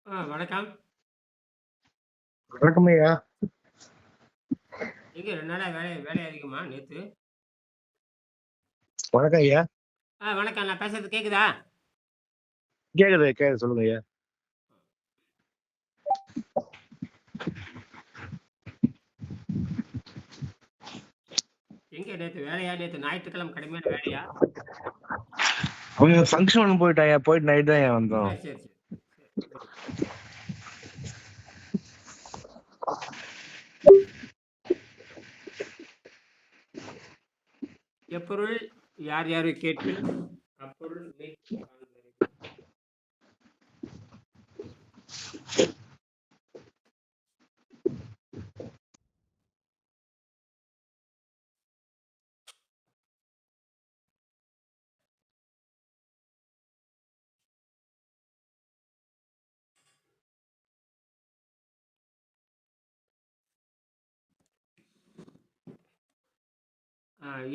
வணக்கம். வணக்கம் ஐயா. எங்க 2 நாளா வேலை அதிகமா நேத்து? வணக்கம் ஐயா. வணக்கம். நான் பேசுறது கேக்குதா? கேக்குது கேக்குது, சொல்லுங்க ஐயா. எங்க நேத்து வேலையா? நேத்து ஞாயிற்றுக்கிழமை கடுமையான வேலையா? அவங்க ஃபங்க்ஷன் ஒன்று போயிட்டோம் ஐயா, போயிட்டு நைட் தான் ஐயா வந்தோம். சரி, சரி, சரி. எப்பொருள் யார் யாரை கேட்பின் அப்பொருள் மெய்ப்பொருள் காண்பது.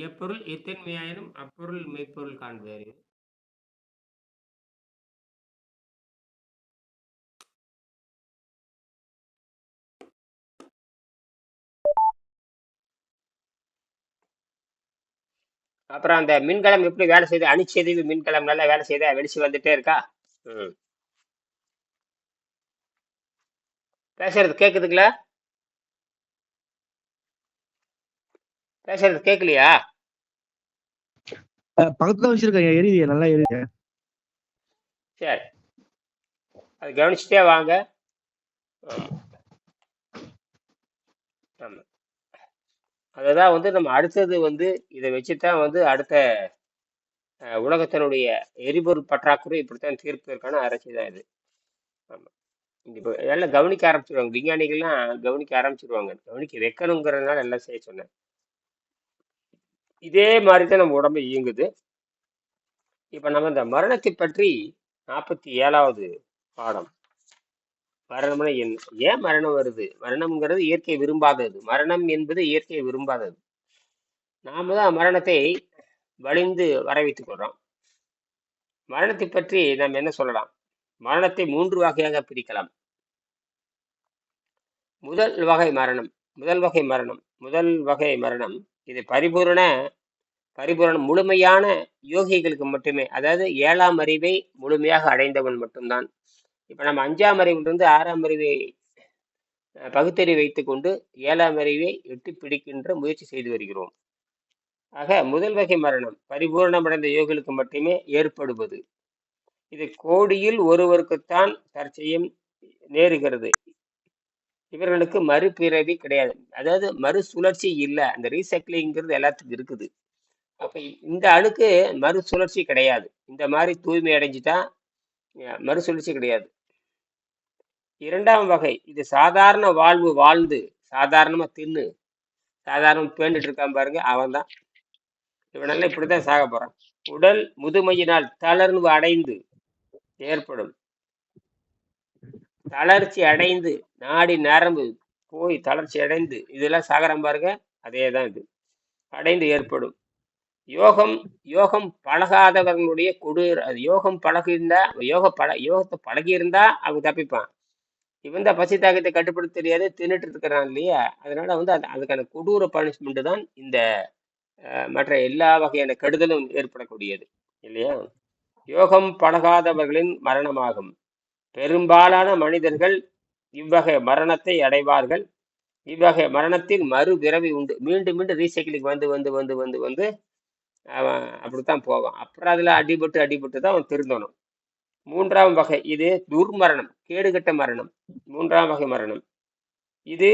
எப்பொருள் எத்தன்மையாயினும் அப்பொருள் மெய்ப்பொருள் காண்பது. அப்புறம் அந்த மின்கலம் எப்படி வேலை செய்யுது? அணிச்செறிவு மின்கலம் நல்லா வேலை செய்யுதா? வெளிச்சு வந்துட்டே இருக்கா? ம். பேசுறது கேக்குதுங்களா? பேசுறது கேட்கலையா? பக்கத்துல வச்சிருக்கேன் ஐயா, எரியுது, நல்லா எரியுது. சரி, அது கவனிச்சுட்டே வாங்க. ஆமா, ஆமா. அததான் வந்து நம்ம அடுத்தது வந்து இதை வச்சுதான் வந்து அடுத்த உலகத்தினுடைய எரிபொருள் பற்றாக்குறை இப்படித்தான் தீர்ப்பதற்கான அரசு தான் இது. ஆமா. இப்போ எல்லாம் கவனிக்க ஆரம்பிச்சிருவாங்க, விஞ்ஞானிகள்லாம் கவனிக்க ஆரம்பிச்சிருவாங்க. கவனிக்க வைக்கணுங்கிறதுனால எல்லாம் செய்ய சொன்னேன். இதே மாதிரி தான் நம்ம உடம்பு இயங்குது. இப்ப நம்ம இந்த மரணத்தை பற்றி 47வது பாடம். மரணம்னா என்ன? ஏன் மரணம் வருது? மரணம்ங்கிறது இயற்கை விரும்பாதது. மரணம் என்பது இயற்கை விரும்பாதது. நாம தான் மரணத்தை வலிந்து வர வைத்துக் கொள்றோம். மரணத்தை பற்றி நாம் என்ன சொல்லலாம்? மரணத்தை 3 வகையாக பிரிக்கலாம். முதல் வகை மரணம் இது பரிபூரண முழுமையான யோகிகளுக்கு மட்டுமே, அதாவது 7ஆம் அறிவை முழுமையாக அடைந்தவன் மட்டும்தான். இப்ப நம்ம 5ஆம் அறிவிலிருந்து 6ஆம் அறிவை பகுத்தறி வைத்துக் கொண்டு 7ஆம் அறிவை எட்டி பிடிக்கின்ற முயற்சி செய்து வருகிறோம். ஆக முதல் வகை மரணம் பரிபூர்ணமடைந்த யோகிகளுக்கு மட்டுமே ஏற்படுவது. இது கோடியில் ஒருவருக்குத்தான் தற்செய்யம் நேருகிறது. இவர்களுக்கு மறுபிறவி கிடையாது, அதாவது மறுசுழற்சி இல்லை. அந்த ரீசைக்கிளிங்கிறது எல்லாத்துக்கும் இருக்குது. அப்ப இந்த அணுக்கு மறுசுழற்சி கிடையாது. இந்த மாதிரி தூய்மை அடைஞ்சுட்டா மறுசுழற்சி கிடையாது. 2ஆம் வகை, இது சாதாரண வாழ்வு வாழ்ந்து சாதாரணமா தின்னு சாதாரண பேண்டுட்டு இருக்கான் பாருங்க, அவன் தான். இவனெல்லாம் இப்படித்தான் சாக போறான். உடல் முதுமையினால் தளர்வு அடைந்து ஏற்படும். தளர்ச்சி அடைந்து நாடி நரம்பு போய் தளர்ச்சி அடைந்து இதெல்லாம் சாகரம் பாருங்க, அதே தான் இது. அடைந்து ஏற்படும். யோகம் பழகாதவர்களுடைய கொடூர, அது யோகம் பழகிருந்தா, யோகத்தை பழகியிருந்தா அவங்க தப்பிப்பான். இவன் தான் பசி தாகத்தை கட்டுப்படுத்த தெரியாது, தின்னுட்டு இருக்கிறான் இல்லையா? அதனால வந்து அதுக்கான கொடூர பனிஷ்மெண்ட் தான் இந்த மற்ற எல்லா வகையான கெடுதலும் ஏற்படக்கூடியது இல்லையா? யோகம் பழகாதவர்களின் மரணமாகும். பெரும்பாலான மனிதர்கள் இவ்வகை மரணத்தை அடைவார்கள். இவ்வகை மரணத்தில் மறுபிறவி உண்டு. மீண்டும் மீண்டும் ரீசைக்கிளிங் வந்து வந்து வந்து வந்து வந்து அவன் அப்படித்தான் போவான். அப்புறம் அதுல அடிபட்டு தான் அவன் திருந்தணும். 3ஆம் வகை, இது துர்மரணம், கேடுகட்ட மரணம். 3ஆம் வகை மரணம் இது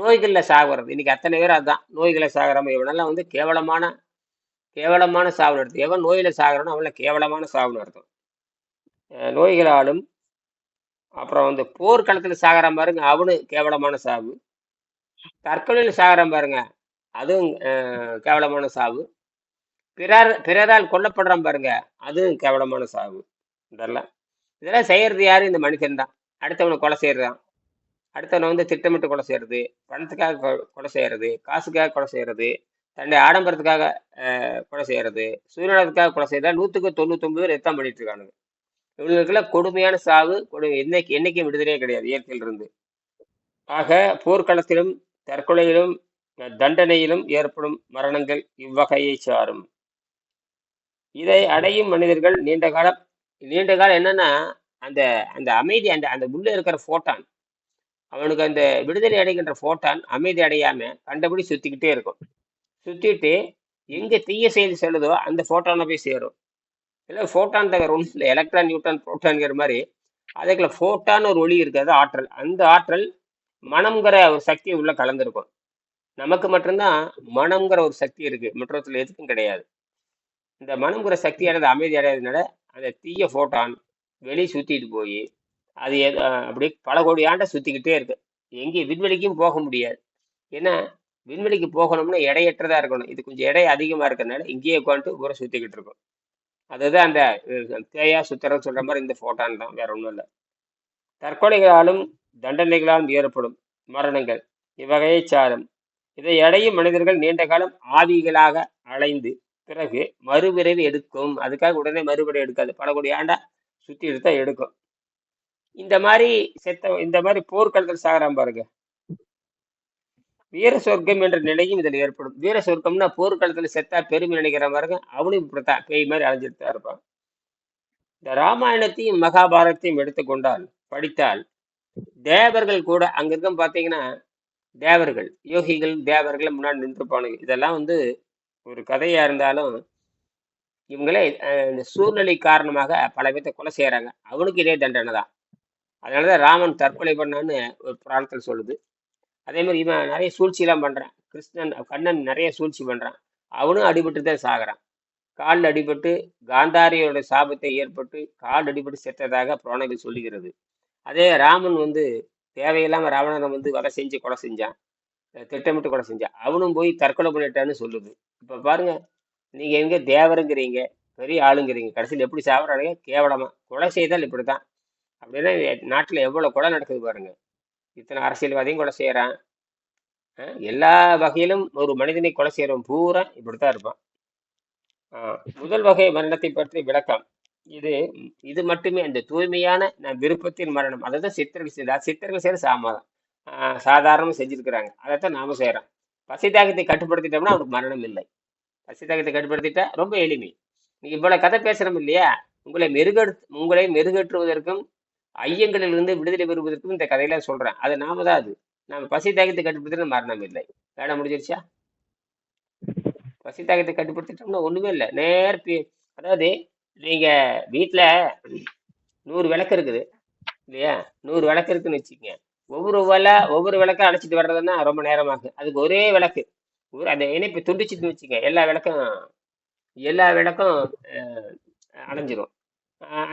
நோய்கள்ல சாகுறது. இன்னைக்கு அத்தனை பேர் அதுதான், நோய்களை சாகுறவன் இவனெல்லாம் வந்து கேவலமான சாவு நடத்து. எவன் நோயில சாகுறானோ அவன கேவலமான சாவு நடத்தும். நோய்களாலும், அப்புறம் வந்து போர்க்களத்துல சாகுறான் பாருங்க, அவனு கேவலமான சாவு. தற்கொலையில் சாகுறான் பாருங்க, அதுவும் கேவலமான சாவு. பிறரால் கொல்லப்படுறான் பாருங்க, அதுவும் கேவலமான சாவு. இதெல்லாம் செய்யறது யாரு? இந்த மனுஷன் தான். அடுத்தவனை கொலை செய்யறதான். அடுத்தவனை வந்து திட்டமிட்டு கொலை செய்யறது, பணத்துக்காக கொலை செய்யறது, காசுக்காக கொலை செய்யறது, தன்னுடைய ஆடம்பரத்துக்காக கொலை செய்யறது, சுயநலத்துக்காக கொலை செய்யறதா 100க்கு 99 பேர் எத்தான் பண்ணிட்டு இருக்கானுங்க. இவங்களுக்கெல்லாம் கொடுமையான சாவு, என்னைக்கு என்னைக்கும் விடுதலையே கிடையாது இயற்கையில இருந்து. ஆக போர்க்களத்திலும் தற்கொலையிலும் தண்டனையிலும் ஏற்படும் மரணங்கள் இவ்வகையை சாரும். இதை அடையும் மனிதர்கள் நீண்ட காலம் என்னன்னா, அந்த அந்த அமைதி, அந்த அந்த உள்ள இருக்கிற போட்டான், அவனுக்கு அந்த விடுதலை அடைகின்ற போட்டான் அமைதி அடையாம கண்டபடி சுத்திக்கிட்டே இருக்கும். சுத்திட்டு எங்க தீய செய்தி செல்லுதோ அந்த போட்டானை போய் சேரும். இல்லை போட்டான் தவிர ஒன்றும் இல்லை, எலக்ட்ரான் நியூட்ரான் புரோட்டான்ங்கிற மாதிரி அதுக்குள்ள போட்டான்னு ஒரு ஒளி இருக்காது, ஆற்றல். அந்த ஆற்றல் மனம்ங்கிற ஒரு சக்தி உள்ள கலந்துருக்கும். நமக்கு மட்டும்தான் மனம்ங்கிற ஒரு சக்தி இருக்கு, மற்றவத்துல எதுக்கும் கிடையாது. இந்த மனம்ங்கிற சக்தியானது அமைதி அடையாததுனால அந்த தீய போட்டான் வெளியே சுத்திட்டு போய் அது அப்படியே பல கோடி ஆண்டை சுத்திக்கிட்டே இருக்கு. எங்கேயும் விண்வெளிக்கும் போக முடியாது. ஏன்னா விண்வெளிக்கு போகணும்னா எடையற்றதா இருக்கணும். இது கொஞ்சம் எடை அதிகமா இருக்கிறதுனால இங்கேயே உட்காந்துட்டு ஊரை சுத்திக்கிட்டு இருக்கும். அதுதான் அந்த தேயா சுத்தரம் சொல்ற மாதிரி இந்த போட்டான் தான், வேற ஒன்றும் இல்லை. தற்கொலைகளாலும் தண்டனைகளாலும் ஏற்படும் மரணங்கள் இவ்வகையை சாரும். இதை அடையும் மனிதர்கள் நீண்ட காலம் ஆவிகளாக அலைந்து பிறகு மறுபிறவி எடுக்கும். அதுக்காக உடனே மறுபடி எடுக்காது, பல கோடி ஆண்டா சுத்தி எடுத்தா எடுக்கும். இந்த மாதிரி போர்க்களத்தில் சாகிறான் பாருங்க. வீர சொர்க்கம் என்ற நிலையும் இதில் ஏற்படும். வீர சொர்க்கம்னா போர்க்களத்துல செத்தா பெருமை நினைக்கிற பாருங்க, அவனும் இப்படித்தான் பேய் மாதிரி அலைஞ்சிட்டு தான் இருப்பான். இந்த ராமாயணத்தையும் மகாபாரதத்தையும் எடுத்துக்கொண்டால் படித்தால் தேவர்கள் கூட அங்க இருக்கும் பாத்தீங்கன்னா, தேவர்கள் யோகிகள் தேவர்கள் முன்னாடி நின்றுப்பானுங்க. இதெல்லாம் ஒரு கதையா இருந்தாலும் இவங்களே இந்த சூழ்நிலை காரணமாக பல பேர்த்த கொலை செய்யறாங்க. அவனுக்கு இதே தண்டனை தான். அதனாலதான் ராமன் தற்கொலை பண்ணான்னு ஒரு புராணத்தில் சொல்லுது. அதே மாதிரி இவன் நிறைய சூழ்ச்சி எல்லாம் பண்றான். கண்ணன் நிறைய சூழ்ச்சி பண்றான். அவனும் அடிபட்டு தான் சாகுறான். கால் அடிபட்டு காந்தாரியோட சாபத்தை ஏற்பட்டு கால் அடிபட்டு செத்ததாக புராணங்கள் சொல்லுகிறது. அதே ராமன் தேவையில்லாம ராவணனை வதை செஞ்சு கொலை செஞ்சான், திட்டமிட்டு கொலை செஞ்சான். அவனும் போய் தற்கொலை பண்ணிட்டான்னு சொல்லுது. இப்ப பாருங்க, நீங்க எங்க தேவருங்கிறீங்க, பெரிய ஆளுங்கிறீங்க, கடைசியில் எப்படி சாப்பிட்றாங்க கேவலமா. கொலை செய்தால் இப்படித்தான். அப்படின்னா நாட்டுல எவ்வளவு கொலை நடக்குது பாருங்க. இத்தனை அரசியல்வாதியும் கொலை செய்யறான். எல்லா வகையிலும் ஒரு மனிதனை கொலை செய்யறவன் பூரா இப்படித்தான் இருப்பான். முதல் வகை மரணத்தை பற்றி விளக்கம். இது மட்டுமே அந்த தூய்மையான விருப்பத்தின் மரணம். அதைதான் சித்தர்கள் செய்யற சாதாரணமா செஞ்சிருக்கிறாங்க. அதைத்தான் நாம செய்யறோம். பசிதாகத்தை கட்டுப்படுத்திட்டோம்னா அவனுக்கு மரணம் இல்லை. பசிதாகத்தை கட்டுப்படுத்திட்டா ரொம்ப எளிமை. நீங்க இவ்வளவு கதை பேசுறோம் இல்லையா, உங்களை மெருகேற்றுவதற்கும் ஐயங்களிலிருந்து விடுதலை பெறுவதற்கும் இந்த கதையில சொல்றேன். அது நாம தான். நம்ம பசி தாகத்தை கட்டுப்படுத்தினா மரணம் இல்லை. வேலை முடிஞ்சிருச்சா? பசி தாகத்தை கட்டுப்படுத்திட்டோம்னா ஒண்ணுமே இல்லை. அதாவது நீங்க வீட்டுல 100 விளக்கு இருக்குது இல்லையா, 100 விளக்கு இருக்குன்னு வச்சுக்கோங்க. ஒவ்வொரு விளக்கா அணைச்சிட்டு வர்றதுன்னா ரொம்ப நேரமாகும். அதுக்கு ஒரே விளக்கு அந்த இணைப்பு துண்டிச்சுட்டு வச்சுக்க, எல்லா விளக்கும் அணைஞ்சிரும்.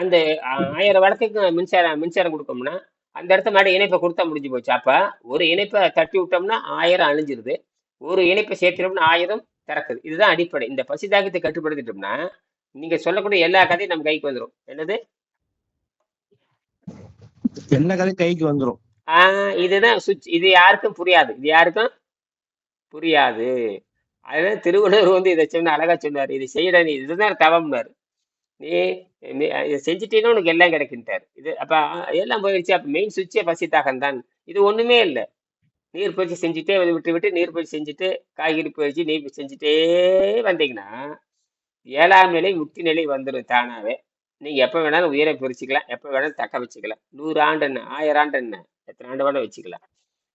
அந்த 1000 விளக்குக்கு மின்சாரம் கொடுக்கோம்னா அந்த இடத்த மாதிரி இணைப்பை கொடுத்தா முடிஞ்சு போச்சு. அப்ப ஒரு இணைப்பை தட்டி விட்டோம்னா 1000 அழிஞ்சிருது, ஒரு இணைப்பை சேர்த்தினோம்னா 1000 திறக்குது. இதுதான் அடிப்படை. இந்த பசிதாகத்தை கட்டுப்படுத்திட்டோம்னா நீங்க சொல்லக்கூடிய எல்லா கதையும் நம்ம கைக்கு வந்துடும். என்னது, எல்லா கதையும் கைக்கு வந்துடும். இதுதான் சுவிட்ச். இது யாருக்கும் புரியாது. அதனால திருவள்ளுவர் இதை சொன்ன அழகா சொன்னார். இது செய்யற நீ இதுதான் தவம்னாரு. நீ இதை செஞ்சுட்டீங்கன்னா உனக்கு எல்லாம் கிடைக்கின்றார். இது அப்ப எல்லாம் போயிடுச்சு. அப்ப மெயின் சுவிட்சே பசித்தாகம் தான். இது ஒண்ணுமே இல்லை. நீர் பயிற்சி செஞ்சுட்டே விட்டு நீர் பயிற்சி செஞ்சுட்டு காய்கறி பயிற்சி நீர் செஞ்சுட்டே வந்தீங்கன்னா 7ஆம் நிலை முக்தி நிலை வந்துடும் தானாவே. நீங்க எப்ப வேணாலும் உயிரை பிரிச்சுக்கலாம், எப்ப வேணாலும் தக்க வச்சுக்கலாம். 100 ஆண்டு என்ன, 1000 ஆண்டு என்ன, எத்தனை ஆண்டு வேணாலும்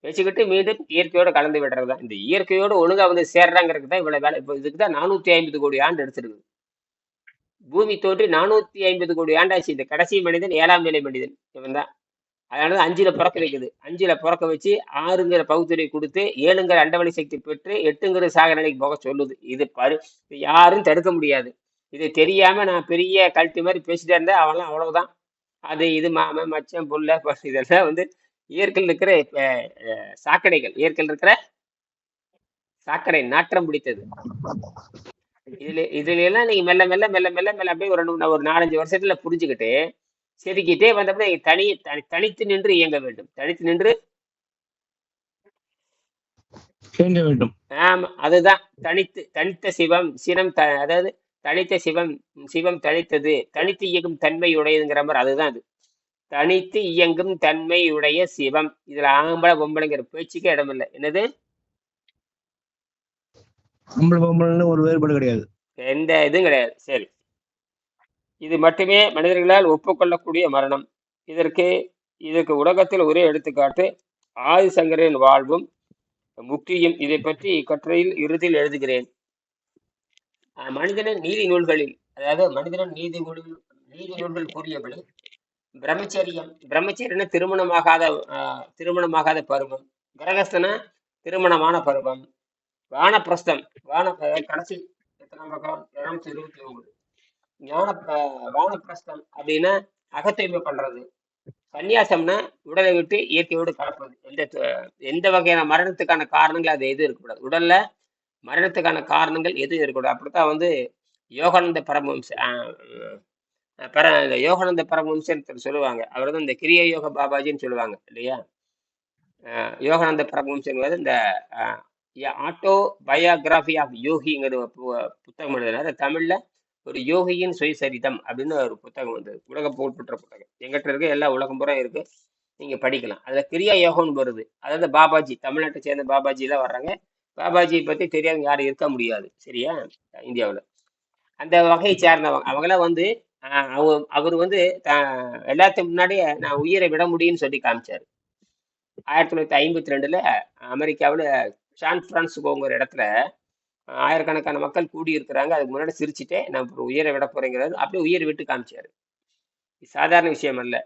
வச்சுக்கிட்டு மீண்டும் இயற்கையோட கலந்து விடுறதுதான். இந்த இயற்கையோட ஒழுங்கா சேர்றாங்கிறதுக்கு தான் இவ்வளவு வேலை. இப்போ இதுக்குதான் 450 கோடி ஆண்டு எடுத்துருக்கு. பூமி தோன்றி 450 கோடி ஆண்டாச்சு. இந்த கடைசி மனிதன் 7ஆம் நிலை மனிதன் இவன் தான். அதனால 5ல பிறக்க வைக்குது. 5ல பிறக்க வச்சு 6ங்கிற பகுத்துறை கொடுத்து 7ங்கிற அண்டவழி சக்தி பெற்று 8ங்கிற சாக நிலைக்கு போக சொல்லுது. இது யாரும் தடுக்க முடியாது. இது தெரியாம நான் பெரிய கல்ட்டி மாதிரி பேசிட்டே இருந்தேன், அவன்லாம் அவ்வளவுதான். அது இது மாமன் மச்சம் புள்ள இதெல்லாம் இயற்கையில் இருக்கிற சாக்கடைகள், இயற்கையில் இருக்கிற சாக்கடை நாற்றம் பிடித்தது. இதுல எல்லாம் நீங்க மெல்ல மெல்ல மெல்ல மெல்ல மெல்ல அப்படியே ஒரு 4-5 வருஷத்துல புரிஞ்சுக்கிட்டு செதுக்கிட்டே வந்தப்ப தனித்து நின்று இயங்க வேண்டும். தனித்து நின்று இயங்க வேண்டும். ஆமா, அதுதான் தனித்த சிவம். அதாவது தனித்த சிவம், சிவம் தனித்தது, தனித்து இயங்கும் தன்மை உடையதுங்கிற மாதிரி அதுதான் அது. தனித்து இயங்கும் தன்மையுடைய சிவம். இதுல ஆம்பளை பொம்பளைங்கிற பேச்சுக்கே இடமில்லை. என்னது? ஆம்பளை பொம்பளைன்னு ஒரு வேறுபாடு கிடையாது. எந்த இதுவும் கிடையாது. சரி, இது மட்டுமே மனிதர்களால் ஒப்புக்கொள்ளக்கூடிய மரணம். இதற்கு இதற்கு உலகத்தில் ஒரே எடுத்துக்காட்டு ஆதிசங்கரின் வாழ்வும் முக்தியும். இதை பற்றி இக்கட்டுரையில் இறுதியில் எழுதுகிறேன். மனிதனின் நீதி நூல்களில், அதாவது மனிதனின் நீதி நூல்கள் கூறியபடி பிரம்மச்சரியம், பிரம்மச்சரியன திருமணமாகாத பருவம், கிரகஸ்தன திருமணமான பருவம், வானப்பிரஸ்தம், கடைசி எத்தனாம் பக்கம் 229, ஞான வானப்பிரஸ்தம் அப்படின்னா அகத்தூய்மை பண்றது, சந்நியாசம்னா உடலை விட்டு இயற்கையோடு கலப்பது. எந்த வகையான மரணத்துக்கான காரணங்கள் அது எதுவும் இருக்கக்கூடாது. உடல்ல மரணத்துக்கான காரணங்கள் எதுவும் இருக்கக்கூடாது. அப்படித்தான் வந்து யோகானந்த பரமஹம்ச இந்த யோகானந்த பரமஹம்சர் சொல்லுவாங்க. அவர் தான் இந்த கிரிய யோக பாபாஜின்னு சொல்லுவாங்க இல்லையா. யோகானந்த பரமஹம்சர் இந்த ஆட்டோ பயோகிராஃபி ஆஃப் யோகிங்கிற புத்தகம் எழுதினார். தமிழ்ல ஒரு யோகியின் சுயசரிதம் அப்படின்னு ஒரு புத்தகம் வந்து உலக புகழ்பெற்ற புத்தகம். எங்கிட்ட இருக்கு, எல்லா உலகம் பூரா இருக்கு, நீங்க படிக்கலாம். அதுல கிரியா யோகம்னு வருது. அதாவது பாபாஜி, தமிழ்நாட்டை சேர்ந்த பாபாஜி எல்லாம் வர்றாங்க. பாபாஜியை பத்தி தெரியாத யாரும் இருக்க முடியாது, சரியா, இந்தியாவில். அந்த வகையை சேர்ந்தவங்க அவங்களாம் வந்து அவர் வந்து எல்லாத்துக்கும் முன்னாடியே நான் உயிரை விட முடியும்னு சொல்லி காமிச்சாரு. 1952 அமெரிக்காவில் சான் பிரான்சிஸ்கோங்கிற இடத்துல ஆயிரக்கணக்கான மக்கள் கூடி இருக்கிறாங்க. அதுக்கு முன்னாடி சிரிச்சுட்டே நான் உயிரை விட போறேங்கிறது அப்படியே உயிரை விட்டு காமிச்சாரு. சாதாரண விஷயம் அல்ல.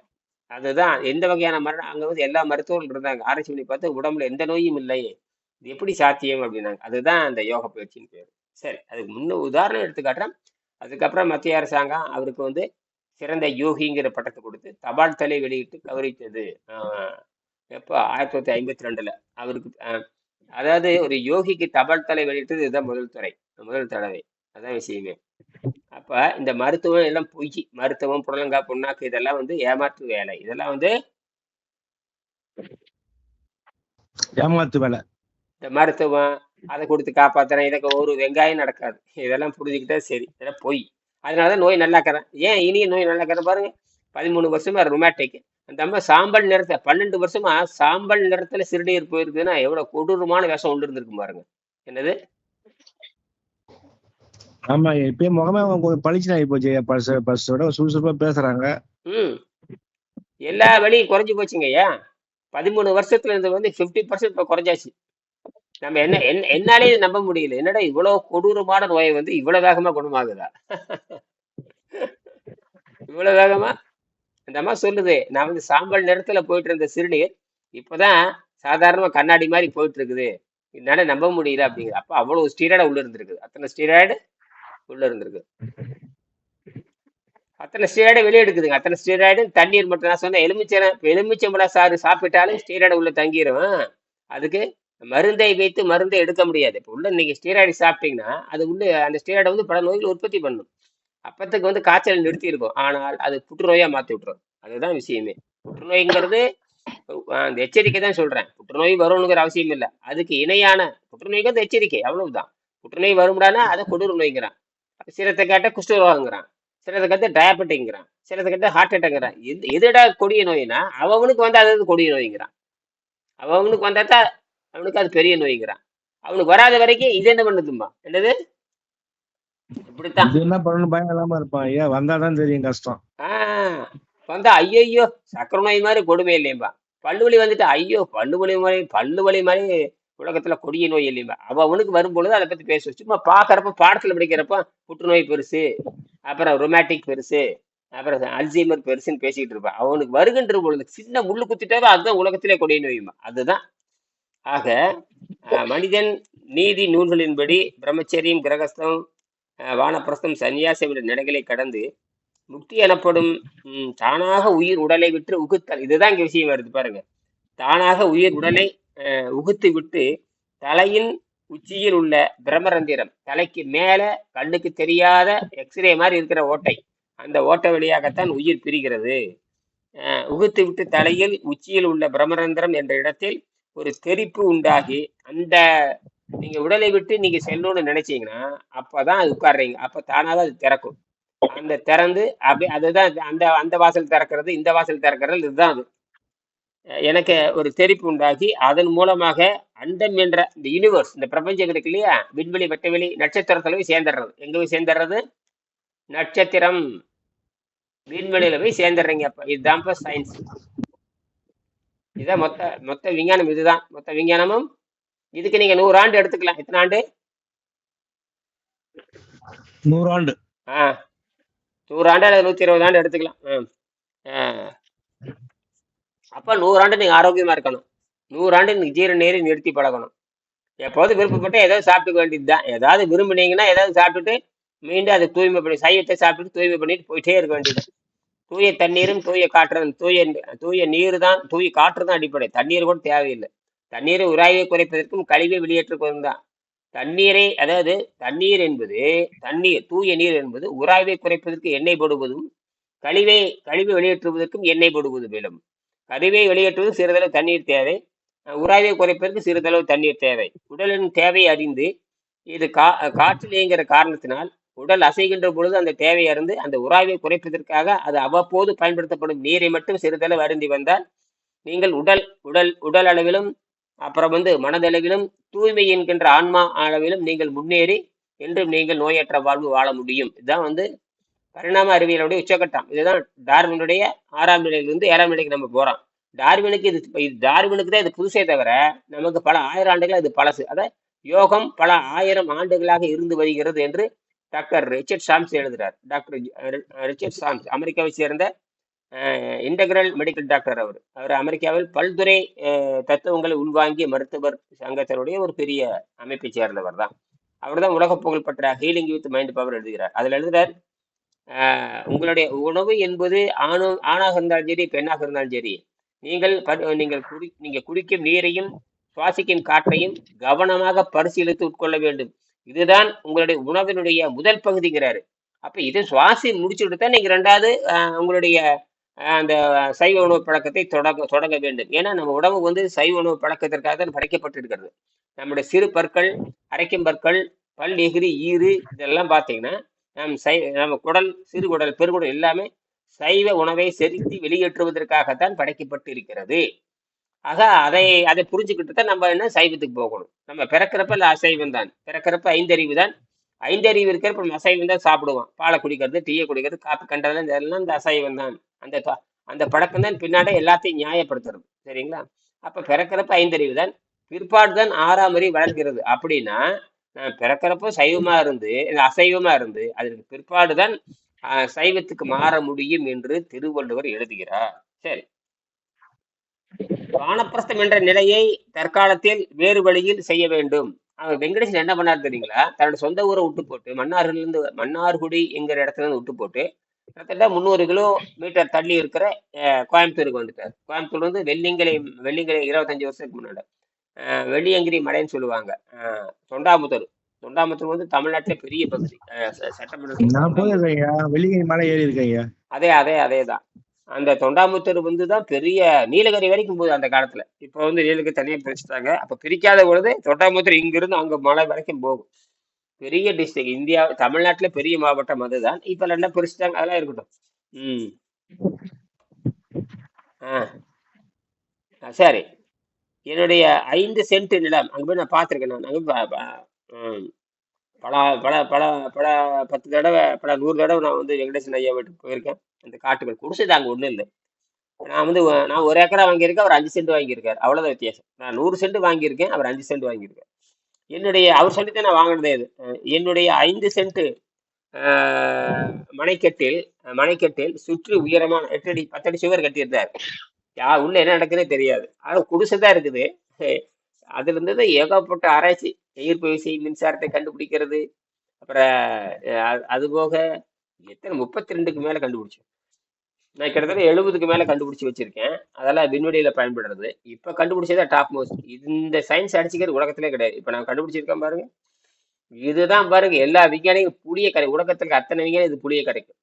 அதுதான் எந்த வகையான மரணம். அங்க வந்து எல்லா மருத்துவர்கள் இருந்தாங்க. ஆராய்ச்சி பண்ணி பார்த்து உடம்புல எந்த நோயும் இல்லையே, இது எப்படி சாத்தியம் அப்படின்னாங்க. அதுதான் அந்த யோக பயிற்சின்னு பேர். சரி, அதுக்கு முன்ன உதாரணம் எடுத்து காட்டுறேன். அதுக்கப்புறம் மத்திய அரசாங்கம் அவருக்கு வந்து சிறந்த யோகிங்கிற பட்டத்தை கொடுத்து தபால் தலை வெளியிட்டு கௌரவித்தது. எப்போ 1952 அவருக்கு. அதாவது ஒரு யோகிக்கு தபால் தலை வெளியிட்டது இதுதான் முதல் தடவை. அதான் விஷயமே. அப்ப இந்த மருத்துவம் எல்லாம் பொய். மருத்துவம், புடலங்கா, புண்ணாக்கு இதெல்லாம் வந்து ஏமாற்று வேலை. இதெல்லாம் வந்து ஏமாத்து வேலை. இந்த மருத்துவம் அதை கொடுத்து காப்பாத்துறேன், இதுக்கு ஒரு வெங்காயம் நடக்காது. இதெல்லாம் புரிஞ்சுக்கிட்டா சரி, இதெல்லாம் பொய். அதனாலதான் நோய் நல்லாக்கிறேன். ஏன் இனிய நோய் நல்லாக்கிறேன் பாருங்க. 13 வருஷமா ரொமாட்டிக். அந்த அம்மா சாம்பல் நிறத்தை 12 வருஷமா சாம்பல் நிறத்துல சிறுநீர் போயிருக்குன்னா எவ்வளவு கொடூரமான விஷம் உண்டு இருந்திருக்கு பாருங்க. என்னது? ஆமா, இப்பயே முகமே பளிச்சு ஆகி போச்சு. பஸ்ஸோட சுறுசுறுப்பா பேசுறாங்க. எல்லா வழியும் குறைஞ்சு போச்சுங்க. ஐயா 13 வருஷத்துல இருந்து வந்து 50% இப்ப குறைஞ்சாச்சு. நம்ம என்னாலே நம்ப முடியல. என்னடா இவ்வளவு கொடூரமான நோயை வந்து இவ்வளவு வேகமா குணமாகுதா? இவ்வளவு வேகமா. அந்த அம்மா சொல்லுது, நான் வந்து சாம்பல் நிறத்துல போயிட்டு இருந்த சிறுநீர் இப்பதான் சாதாரணமா கண்ணாடி மாதிரி போயிட்டு இருக்குது, என்னால நம்ப முடியல அப்படிங்கிற. அப்ப அவ்வளவு ஸ்டீராய்டு உள்ள இருந்திருக்கு. அத்தனை ஸ்டீராய்டு உள்ள இருந்திருக்கு. அத்தனை ஸ்டீராய்டு வெளியே எடுக்குதுங்க. அத்தனை ஸ்டீராய்டு தண்ணீர் மட்டும். நான் சொன்னேன் எலுமிச்சம்பழம் சாறு சாப்பிட்டாலும் ஸ்டீராய்டு உள்ள தங்கிரும். அதுக்கு மருந்தை வைத்து மருந்தை எடுக்க முடியாது. இப்போ உள்ள இன்னைக்கு ஸ்டீராய்டு சாப்பிட்டீங்கன்னா அது உள்ள அந்த ஸ்டீராய்டு வந்து பல நோய்கள் உற்பத்தி பண்ணும். அப்பத்துக்கு வந்து காய்ச்சல் நிறுத்தி இருக்கும், ஆனால் அது புற்றுநோயா மாத்தி விட்டுரும். அதுதான் விஷயமே. புற்றுநோய்ங்கிறது அந்த எச்சரிக்கை தான் சொல்றேன். புற்றுநோய் வரும்ங்கிற அவசியம் இல்லை. அதுக்கு இணையான புற்றுநோய்க்கு அந்த எச்சரிக்கை, அவ்வளவுதான். புற்றுநோய் வரும்டானா அதை கொடூர நோய்ங்கிறான். சிலத்தை கேட்ட குஷ்டரோகங்கிறான், சிலதை கேட்ட டயபெட்டிக்கிறான், சிலதை கேட்ட ஹார்ட் அட்டாக்ங்கிறான். எதுடா கொடிய நோய்னா அவனுக்கு வந்து அது கொடிய நோய்ங்கிறான். அவனுக்கு வந்தாத்தா அவனுக்கு அது பெரிய நோய்ங்கிறான். அவனுக்கு வராத வரைக்கும் இது என்ன பண்ணுதுமா? என்னது? இப்படித்தான் என்ன பண்ணணும் பயம் இல்லாம இருப்பான். ஏன் வந்தாதான் தெரியும் கஷ்டம். வந்தா ஐயோ சக்கர நோய் மாதிரி கொடுமை இல்லையம்பா. பல்லுவலி வந்துட்டு ஐயோ பல்லு வலி மாதிரி உலகத்துல கொடிய நோய் இல்லையம்பா. அவனுக்கு வரும்பொழுது அதை பத்தி பேசுவோம். சும்மா பாக்குறப்ப பாடத்துல படிக்கிறப்ப புற்றுநோய் பெருசு, அப்புறம் ரொமாட்டிக் பெருசு, அப்புறம் அல்சைமர் பெருசுன்னு பேசிக்கிட்டு இருப்பான். அவனுக்கு வருகின்ற பொழுது சின்ன முள்ளு குத்திட்டாவே அதுதான் உலகத்திலே கொடிய நோயுமா. அதுதான். ஆக மனிதன் நீதி நூல்களின்படி பிரம்மச்சரியம், கிரகஸ்தம், வானப்பிரஸ்தம், சன்னியாசம் என்ற நிலைகளை கடந்து முக்தி எனப்படும் தானாக உயிர் உடலை விட்டு உகுத்தல். இதுதான் இங்க விஷயம் வருது பாருங்க. தானாக உயிர் உடலை உகுத்து விட்டு தலையின் உச்சியில் உள்ள பிரம்மரந்திரம், தலைக்கு மேல கண்ணுக்கு தெரியாத எக்ஸ்ரே மாதிரி இருக்கிற ஓட்டை, அந்த ஓட்டை வழியாகத்தான் உயிர் பிரிகிறது. உகுத்து விட்டு தலையில் உச்சியில் உள்ள பிரம்மரந்திரம் என்ற இடத்தில் ஒரு தெறிப்பு உண்டாகி அந்த நீங்க உடலை விட்டு நீங்க செல்லணும்னு நினைச்சீங்கன்னா அப்பதான் அது உட்கார்றீங்க, அப்ப தானாக அது திறக்கும். அந்த திறந்து அப்படியே அதுதான் அந்த அந்த வாசல் திறக்கிறது, இந்த வாசல் திறக்கிறது, இதுதான் அது. எனக்கு ஒரு தெரிப்பு உண்டாகி அதன் மூலமாக அண்டம் என்ற இந்த யூனிவர்ஸ், இந்த பிரபஞ்சம் இருக்கு இல்லையா, விண்வெளி வெட்டவெளி நட்சத்திரத்துல போய் சேர்ந்துடுறது. எங்க போய் சேர்ந்துடுறது? நட்சத்திரம் விண்வெளியில போய் சேர்ந்துடுறீங்க. அப்ப இதுதான்ப்பா சயின்ஸ். இதான் மொத்த மொத்த விஞ்ஞானம். இதுதான் மொத்த விஞ்ஞானமும். இதுக்கு நீங்க 100 ஆண்டு எடுத்துக்கலாம். எத்தனை ஆண்டு? 100 ஆண்டு. ஆஹ் 100 ஆண்டு அல்லது 120 ஆண்டு எடுத்துக்கலாம். ஆஹ் அப்ப 100 ஆண்டு நீங்க ஆரோக்கியமா இருக்கணும். 100 ஆண்டு நீங்க ஜீரண நீரை நிறுத்தி பழகணும். எப்போது விருப்பப்பட்டு ஏதாவது சாப்பிட்டுக்க வேண்டியதுதான். ஏதாவது விரும்புனீங்கன்னா ஏதாவது சாப்பிட்டுட்டு மீண்டும் அதை தூய்மை பண்ணி, சைவத்தை சாப்பிட்டுட்டு தூய்மை பண்ணிட்டு போயிட்டே இருக்க வேண்டியதுதான். தூய தண்ணீரும் தூய காற்றும், தூய நீர் தான், தூய காற்று தான் அடிப்படை. தண்ணீர் கூட தேவையில்லை. தண்ணீரை உராய்வை குறைப்பதற்கும் கழிவை வெளியேற்றுவதும் தான். தண்ணீரை, அதாவது தண்ணீர் என்பது, தண்ணீர் தூய நீர் என்பது உராய்வை குறைப்பதற்கு எண்ணெய் போடுவதும், கழிவை கழிவை வெளியேற்றுவதற்கும் எண்ணெய் போடுவது மேலும். கழிவை வெளியேற்றுவது சிறிதளவு தண்ணீர் தேவை, உராய்வை குறைப்பதற்கு சிறிதளவு தண்ணீர் தேவை. உடலின் தேவை அறிந்து இது காற்றில் இயங்குகிற காரணத்தினால் உடல் அசைகின்ற பொழுது அந்த தேவை அறிந்து அந்த உராய்வை குறைப்பதற்காக அது அவ்வப்போது பயன்படுத்தப்படும் நீரை மட்டும் சிறிதளவு அருந்தி வந்தால் நீங்கள் உடல் உடல் உடல் அளவிலும் அப்புறம் மனதளவிலும் தூய்மை என்கின்ற ஆன்மா அளவிலும் நீங்கள் முன்னேறி என்றும் நீங்கள் நோயற்ற வாழ்வு வாழ முடியும். இதுதான் பரிணாம அறிவியலுடைய உச்சகட்டம். இதுதான் டார்வினுடைய 6ஆம் நிலையிலிருந்து 7ஆம் நிலைக்கு நம்ம போறோம். டார்வினுக்கு டார்வினுக்கு தான் இது புதுசே தவிர நமக்கு பல 1000 ஆண்டுகள் இது பழசு. அதான் யோகம் பல 1000 ஆண்டுகளாக இருந்து வருகிறது என்று டாக்டர் ரிச்சர்ட் சாம்ஸ் எழுதுறார். டாக்டர் ரிச்சர்ட் சாம்ஸ் அமெரிக்காவை சேர்ந்த இன்டகிரல் மெடிக்கல் டாக்டர். அவர் அமெரிக்காவில் பல்துறை தத்துவங்களை உள்வாங்கிய மருத்துவர் சங்கத்தினுடைய ஒரு பெரிய அமைப்பை சேர்ந்தவர் தான். அவர் தான் உலக புகழ்பெற்ற ஹீலிங் வித் மைண்ட் பவர் எழுதுகிறார். அதில் எழுதுறார், உங்களுடைய உணவு என்பது ஆணாக இருந்தாலும் சரி, பெண்ணாக இருந்தாலும் சரி, நீங்க குடிக்கும் நீரையும் சுவாசிக்கும் காற்றையும் கவனமாக பரிசீலித்து உட்கொள்ள வேண்டும். இதுதான் உங்களுடைய உணவினுடைய முதல் பகுதிங்கிறாரு. அப்ப இது சுவாசி முடிச்சுட்டு தான் நீங்க ரெண்டாவது உங்களுடைய அந்த சைவ உணவு பழக்கத்தை தொடங்க வேண்டும். ஏன்னா நம்ம உடம்பு சைவ உணவு பழக்கத்திற்காக தான் படைக்கப்பட்டிருக்கிறது. நம்முடைய சிறு பற்கள், அரைக்கும் பற்கள், பல், எகிரி, ஈறு இதெல்லாம் பார்த்தீங்கன்னா நம்ம குடல், சிறுகுடல், பெருகுடல் எல்லாமே சைவ உணவை செலுத்தி வெளியேற்றுவதற்காகத்தான் படைக்கப்பட்டு இருக்கிறது. ஆக அதை புரிஞ்சுக்கிட்டு தான் நம்ம என்ன சைவத்துக்கு போகணும். நம்ம பிறக்கிறப்ப இல்லை அசைவம் தான், பிறக்கிறப்ப 5 அறிவு தான். 5 அறிவு இருக்கிறப்ப நம்ம அசைவம் தான் சாப்பிடுவோம். பாலை குடிக்கிறது, டீயை குடிக்கிறது, காப்பி கண்டதெல்லாம் இதெல்லாம் இந்த அசைவம் தான். அந்த அந்த பழக்கம் தான் பின்னாடி எல்லாத்தையும் நியாயப்படுத்துறது. சரிங்களா? அப்ப பிறக்கிறப்ப 5 அறிவு தான், பிற்பாடு தான் 6ஆம் அறிவு வளர்கிறது. அப்படின்னா நான் பிறக்கிறப்போ சைவமா இருந்து அசைவமா இருந்து அதற்கு பிற்பாடுதான் சைவத்துக்கு மாற முடியும் என்று திருவள்ளுவர் எழுதுகிறார். சரி, வானப்பிரஸ்தம் என்ற நிலையை தற்காலத்தில் வேறு வழியில் செய்ய வேண்டும். அவர் வெங்கடேசன் என்ன பண்ணார் தெரியுங்களா? தன்னோட சொந்த ஊரை விட்டு போட்டு மன்னார்குடி என்கிற இடத்துல இருந்து விட்டு போட்டு கிட்டத்தட்ட 300 கிலோமீட்டர் தள்ளி இருக்கிற கோயம்புத்தூருக்கு வந்துட்டார். கோயம்புத்தூர் வெள்ளிங்கிளை 25 வருஷத்துக்கு முன்னாடி வெள்ளியங்கிரி மலைன்னு சொல்லுவாங்க. தொண்டாமுத்தூர் தமிழ்நாட்டிலே பெரிய பகுதி. வெள்ளியங்கிரி மலை ஏறி இருக்கீங்க. அதேதான். அந்த தொண்டாமுத்தூர் தான் பெரிய நீலகிரி வரைக்கும் போகுது அந்த காலத்துல. இப்ப நீலகிரி தனியா பிரிச்சுட்டாங்க. அப்ப பிரிக்காத பொழுது தொண்டாமுத்தூர் இங்கிருந்து அங்க மலை வரைக்கும் போகும். பெரிய டிஸ்ட்ரிக்ட், இந்தியா தமிழ்நாட்டுல பெரிய மாவட்டம் அதுதான். இப்ப ரெண்டா பிரிச்சுட்டாங்க. அதெல்லாம் இருக்கட்டும். சரி, என்னுடைய 5 சென்ட் நிலம் அங்க போய் நான் பார்த்துருக்கேன். நான் அங்க பல பல பல பல 10 தடவை, பல 100 தடவை நான் வெங்கடேசன் ஐயா வீட்டுக்கு போயிருக்கேன். அந்த காட்டுகள் குடிசை அங்கே ஒன்றும் இல்லை. நான் 1 ஏக்கரா வாங்கியிருக்கேன், அவர் 5 சென்ட் வாங்கியிருக்காரு. அவ்வளோதான் வித்தியாசம். நான் 100 சென்ட் வாங்கியிருக்கேன், அவர் 5 சென்ட் வாங்கியிருக்காரு. அவர் சொல்லித்தான் நான் வாங்கினதே இது. என்னுடைய 5 சென்ட் மனைக்கட்டில் சுற்றி உயரமான 8 அடி 10 அடி சுவர் கட்டியிருந்தார். உள்ள என்ன நடக்குதுன்னே தெரியாது. ஆனா குடிசைதான் இருக்குது. அதுல இருந்தது ஏகப்பட்ட ஆராய்ச்சி, ஈர்ப்பு விசை, மின்சாரத்தை கண்டுபிடிக்கிறது. அப்புறம் அது போக எத்தனை 32க்கு மேல கண்டுபிடிச்சேன். நான் கிட்டத்தட்ட 70க்கு மேல கண்டுபிடிச்சு வச்சிருக்கேன். அதெல்லாம் விண்வெளியில பயன்படுறது. இப்ப கண்டுபிடிச்சதா டாப் மோஸ்ட். இந்த சயின்ஸ் அடிச்சுக்கிறது உலகத்திலே கிடையாது. இப்ப நான் கண்டுபிடிச்சிருக்கேன் பாருங்க. இதுதான் பாருங்க, எல்லா விஞ்ஞானியும் புளிய கரை, உலகத்துக்கு அத்தனை விஞ்ஞானம் இது புளிய கரைக்கும்.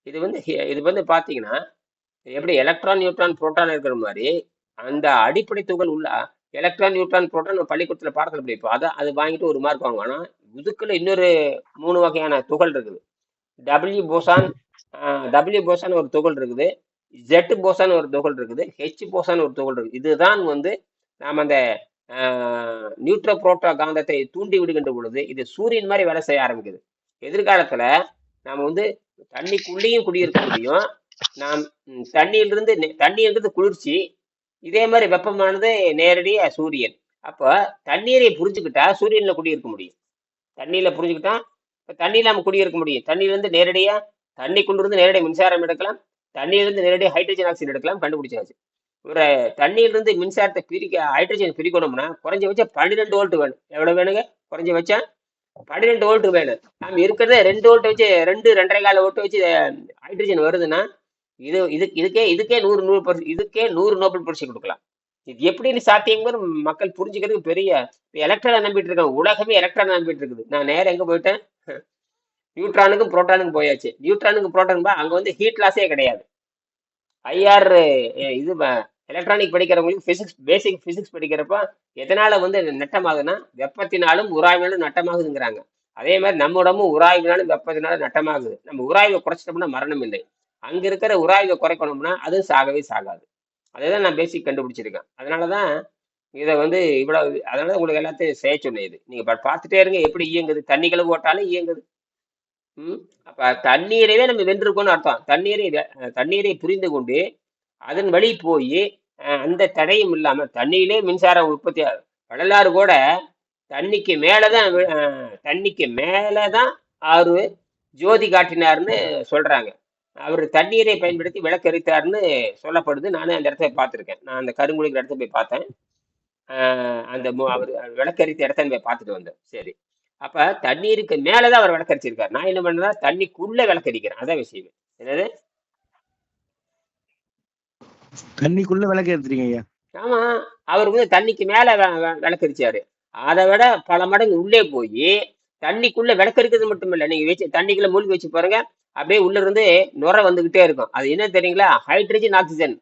இது பாத்தீங்கன்னா எப்படி எலக்ட்ரான், நியூட்ரான், புரோட்டான் இருக்கிற மாதிரி அந்த அடிப்படை துகள் உள்ள எலக்ட்ரான் நியூட்ரான் புரோட்டான் நம்ம பள்ளிக்கூடத்துல பாடத்துல படிப்போம். அதான் அது வாங்கிட்டு ஒரு மார்க் வாங்குவோம். ஆனா இதுக்குள்ள இன்னொரு 3 வகையான துகள் இருக்குது. டபிள்யூ போசான், டபிள்யூ போசான் ஒரு துகள் இருக்குது. ஜெட் போசான் ஒரு துகள் இருக்குது. ஹெச் போசான் ஒரு துகள் இருக்குது. இதுதான் வந்து நாம் அந்த நியூட்ரோ புரோட்டா காந்தத்தை தூண்டி விடுகின்ற பொழுது இது சூரியன் மாதிரி வேலை செய்ய ஆரம்பிக்குது. எதிர்காலத்துல நாம வந்து தண்ணிக்குள்ளேயும் குடியிருக்க முடியும். நாம் தண்ணியிலிருந்து குளிர்ச்சி, இதே மாதிரி வெப்பமானது நேரடியா சூரியன். அப்ப தண்ணீரை புரிஞ்சுக்கிட்டா சூரியன்ல குடியிருக்க முடியும். தண்ணியில புரிஞ்சுக்கிட்டா இப்ப தண்ணியில நம்ம குடியிருக்க முடியும். தண்ணியிலிருந்து நேரடியா தண்ணிக்குள்ளிருந்து நேரடியாக மின்சாரம் எடுக்கலாம். தண்ணியிலிருந்து நேரடியாக ஹைட்ரஜன் ஆக்சைடு எடுக்கலாம், கண்டுபிடிச்சாச்சு. ஒரு தண்ணியிலிருந்து மின்சாரத்தை ஹைட்ரஜன் பிரிக்கணும்னா குறைஞ்சபட்சம் 12 வோல்ட் வேணும். எவ்வளவு வேணுங்க? குறைஞ்சபட்சம் 12 வோல்ட் வேணும். நம்ம இருக்கிறத 2 வோல்ட் வச்சு 2.5 வோல்ட் வச்சு ஹைட்ரஜன் வருதுன்னா இதுக்கே 100 நோபல் பரிசு கொடுக்கலாம். இது எப்படின்னு சாத்தியங்கிற மக்கள் புரிஞ்சுக்கிறதுக்கு பெரிய எலக்ட்ரானை நம்பிட்டு இருக்காங்க. உலகமே எலக்ட்ரானை நம்பிட்டு இருக்குது. நான் நேரம் எங்க போயிட்டேன்? நியூட்ரானுக்கும் புரோட்டானுக்கும் போயாச்சு. நியூட்ரானுக்கும் புரோட்டானுக்கும் அங்க வந்து ஹீட் லாஸே கிடையாது. ஐஆர் இது எலக்ட்ரானிக் படிக்கிறவங்களுக்கு பேசிக் பிசிக்ஸ் படிக்கிறப்ப எதனால வந்து நட்டமாகுதுன்னா வெப்பத்தினாலும் உராய்வினாலும் நட்டமாகுதுங்கிறாங்க. அதே மாதிரி நம்ம உடம்பும் உராய்வினாலும் வெப்பத்தினாலும் நட்டமாகுது. நம்ம உராய்வை குறைச்சிட்டோம்னா மரணம் இல்லை. அங்க இருக்கிற உராய்வை குறைக்கணும்னா அது சாகவே சாகாது. அதைதான் நான் பேசிக் கண்டுபிடிச்சிருக்கேன். அதனாலதான் இதை வந்து இவ்வளவு, அதனால உங்களுக்கு எல்லாத்தையும் செய்ய சொன்னது. நீங்க பார்த்துட்டே இருங்க எப்படி இயங்குது. தண்ணிகளை போட்டாலும் இயங்குது. அப்ப தண்ணீரையே நம்ம வென்றிருக்கோம்னு அர்த்தம். தண்ணீரை புரிந்து கொண்டு அதன் வழி போய் அந்த தடையும் இல்லாம தண்ணியிலே மின்சாரம் உற்பத்தி ஆகுது. வள்ளலாறு கூட தண்ணிக்கு மேலதான் அவரு ஜோதி காட்டினார்னு சொல்றாங்க. அவர் தண்ணீரை பயன்படுத்தி விளக்கரித்தார்னு சொல்லப்படுது. நானே அந்த இடத்த பார்த்துருக்கேன். நான் அந்த கருங்குழிக்கிற இடத்த போய் பார்த்தேன். அந்த அவர் விளக்கரித்த இடத்த போய் பார்த்துட்டு வந்தேன். சரி, அப்ப தண்ணீருக்கு மேலதான் அவர் விளக்கரிச்சிருக்காரு. நான் என்ன பண்றேன்னா தண்ணிக்குள்ள விளக்கரிக்கிறேன். அதான் விஷயம். என்னது? தண்ணிக்குள்ள விளக்கு எடுத்துறீங்க ஐயா? ஆமா, அவர் வந்து தண்ணிக்கு மேல விளக்கரிச்சாரு. அதை விட பல மடங்கு உள்ளே போய் தண்ணிக்குள்ள விளக்கரிக்கிறது மட்டும் இல்ல, நீங்க வச்சு தண்ணிக்குள்ள மூழ்கி வச்சு பாருங்க, அப்படியே உள்ள இருந்து நுரை வந்துகிட்டே இருக்கும். அது என்ன தெரியுங்களா? Hydrogen oxygen.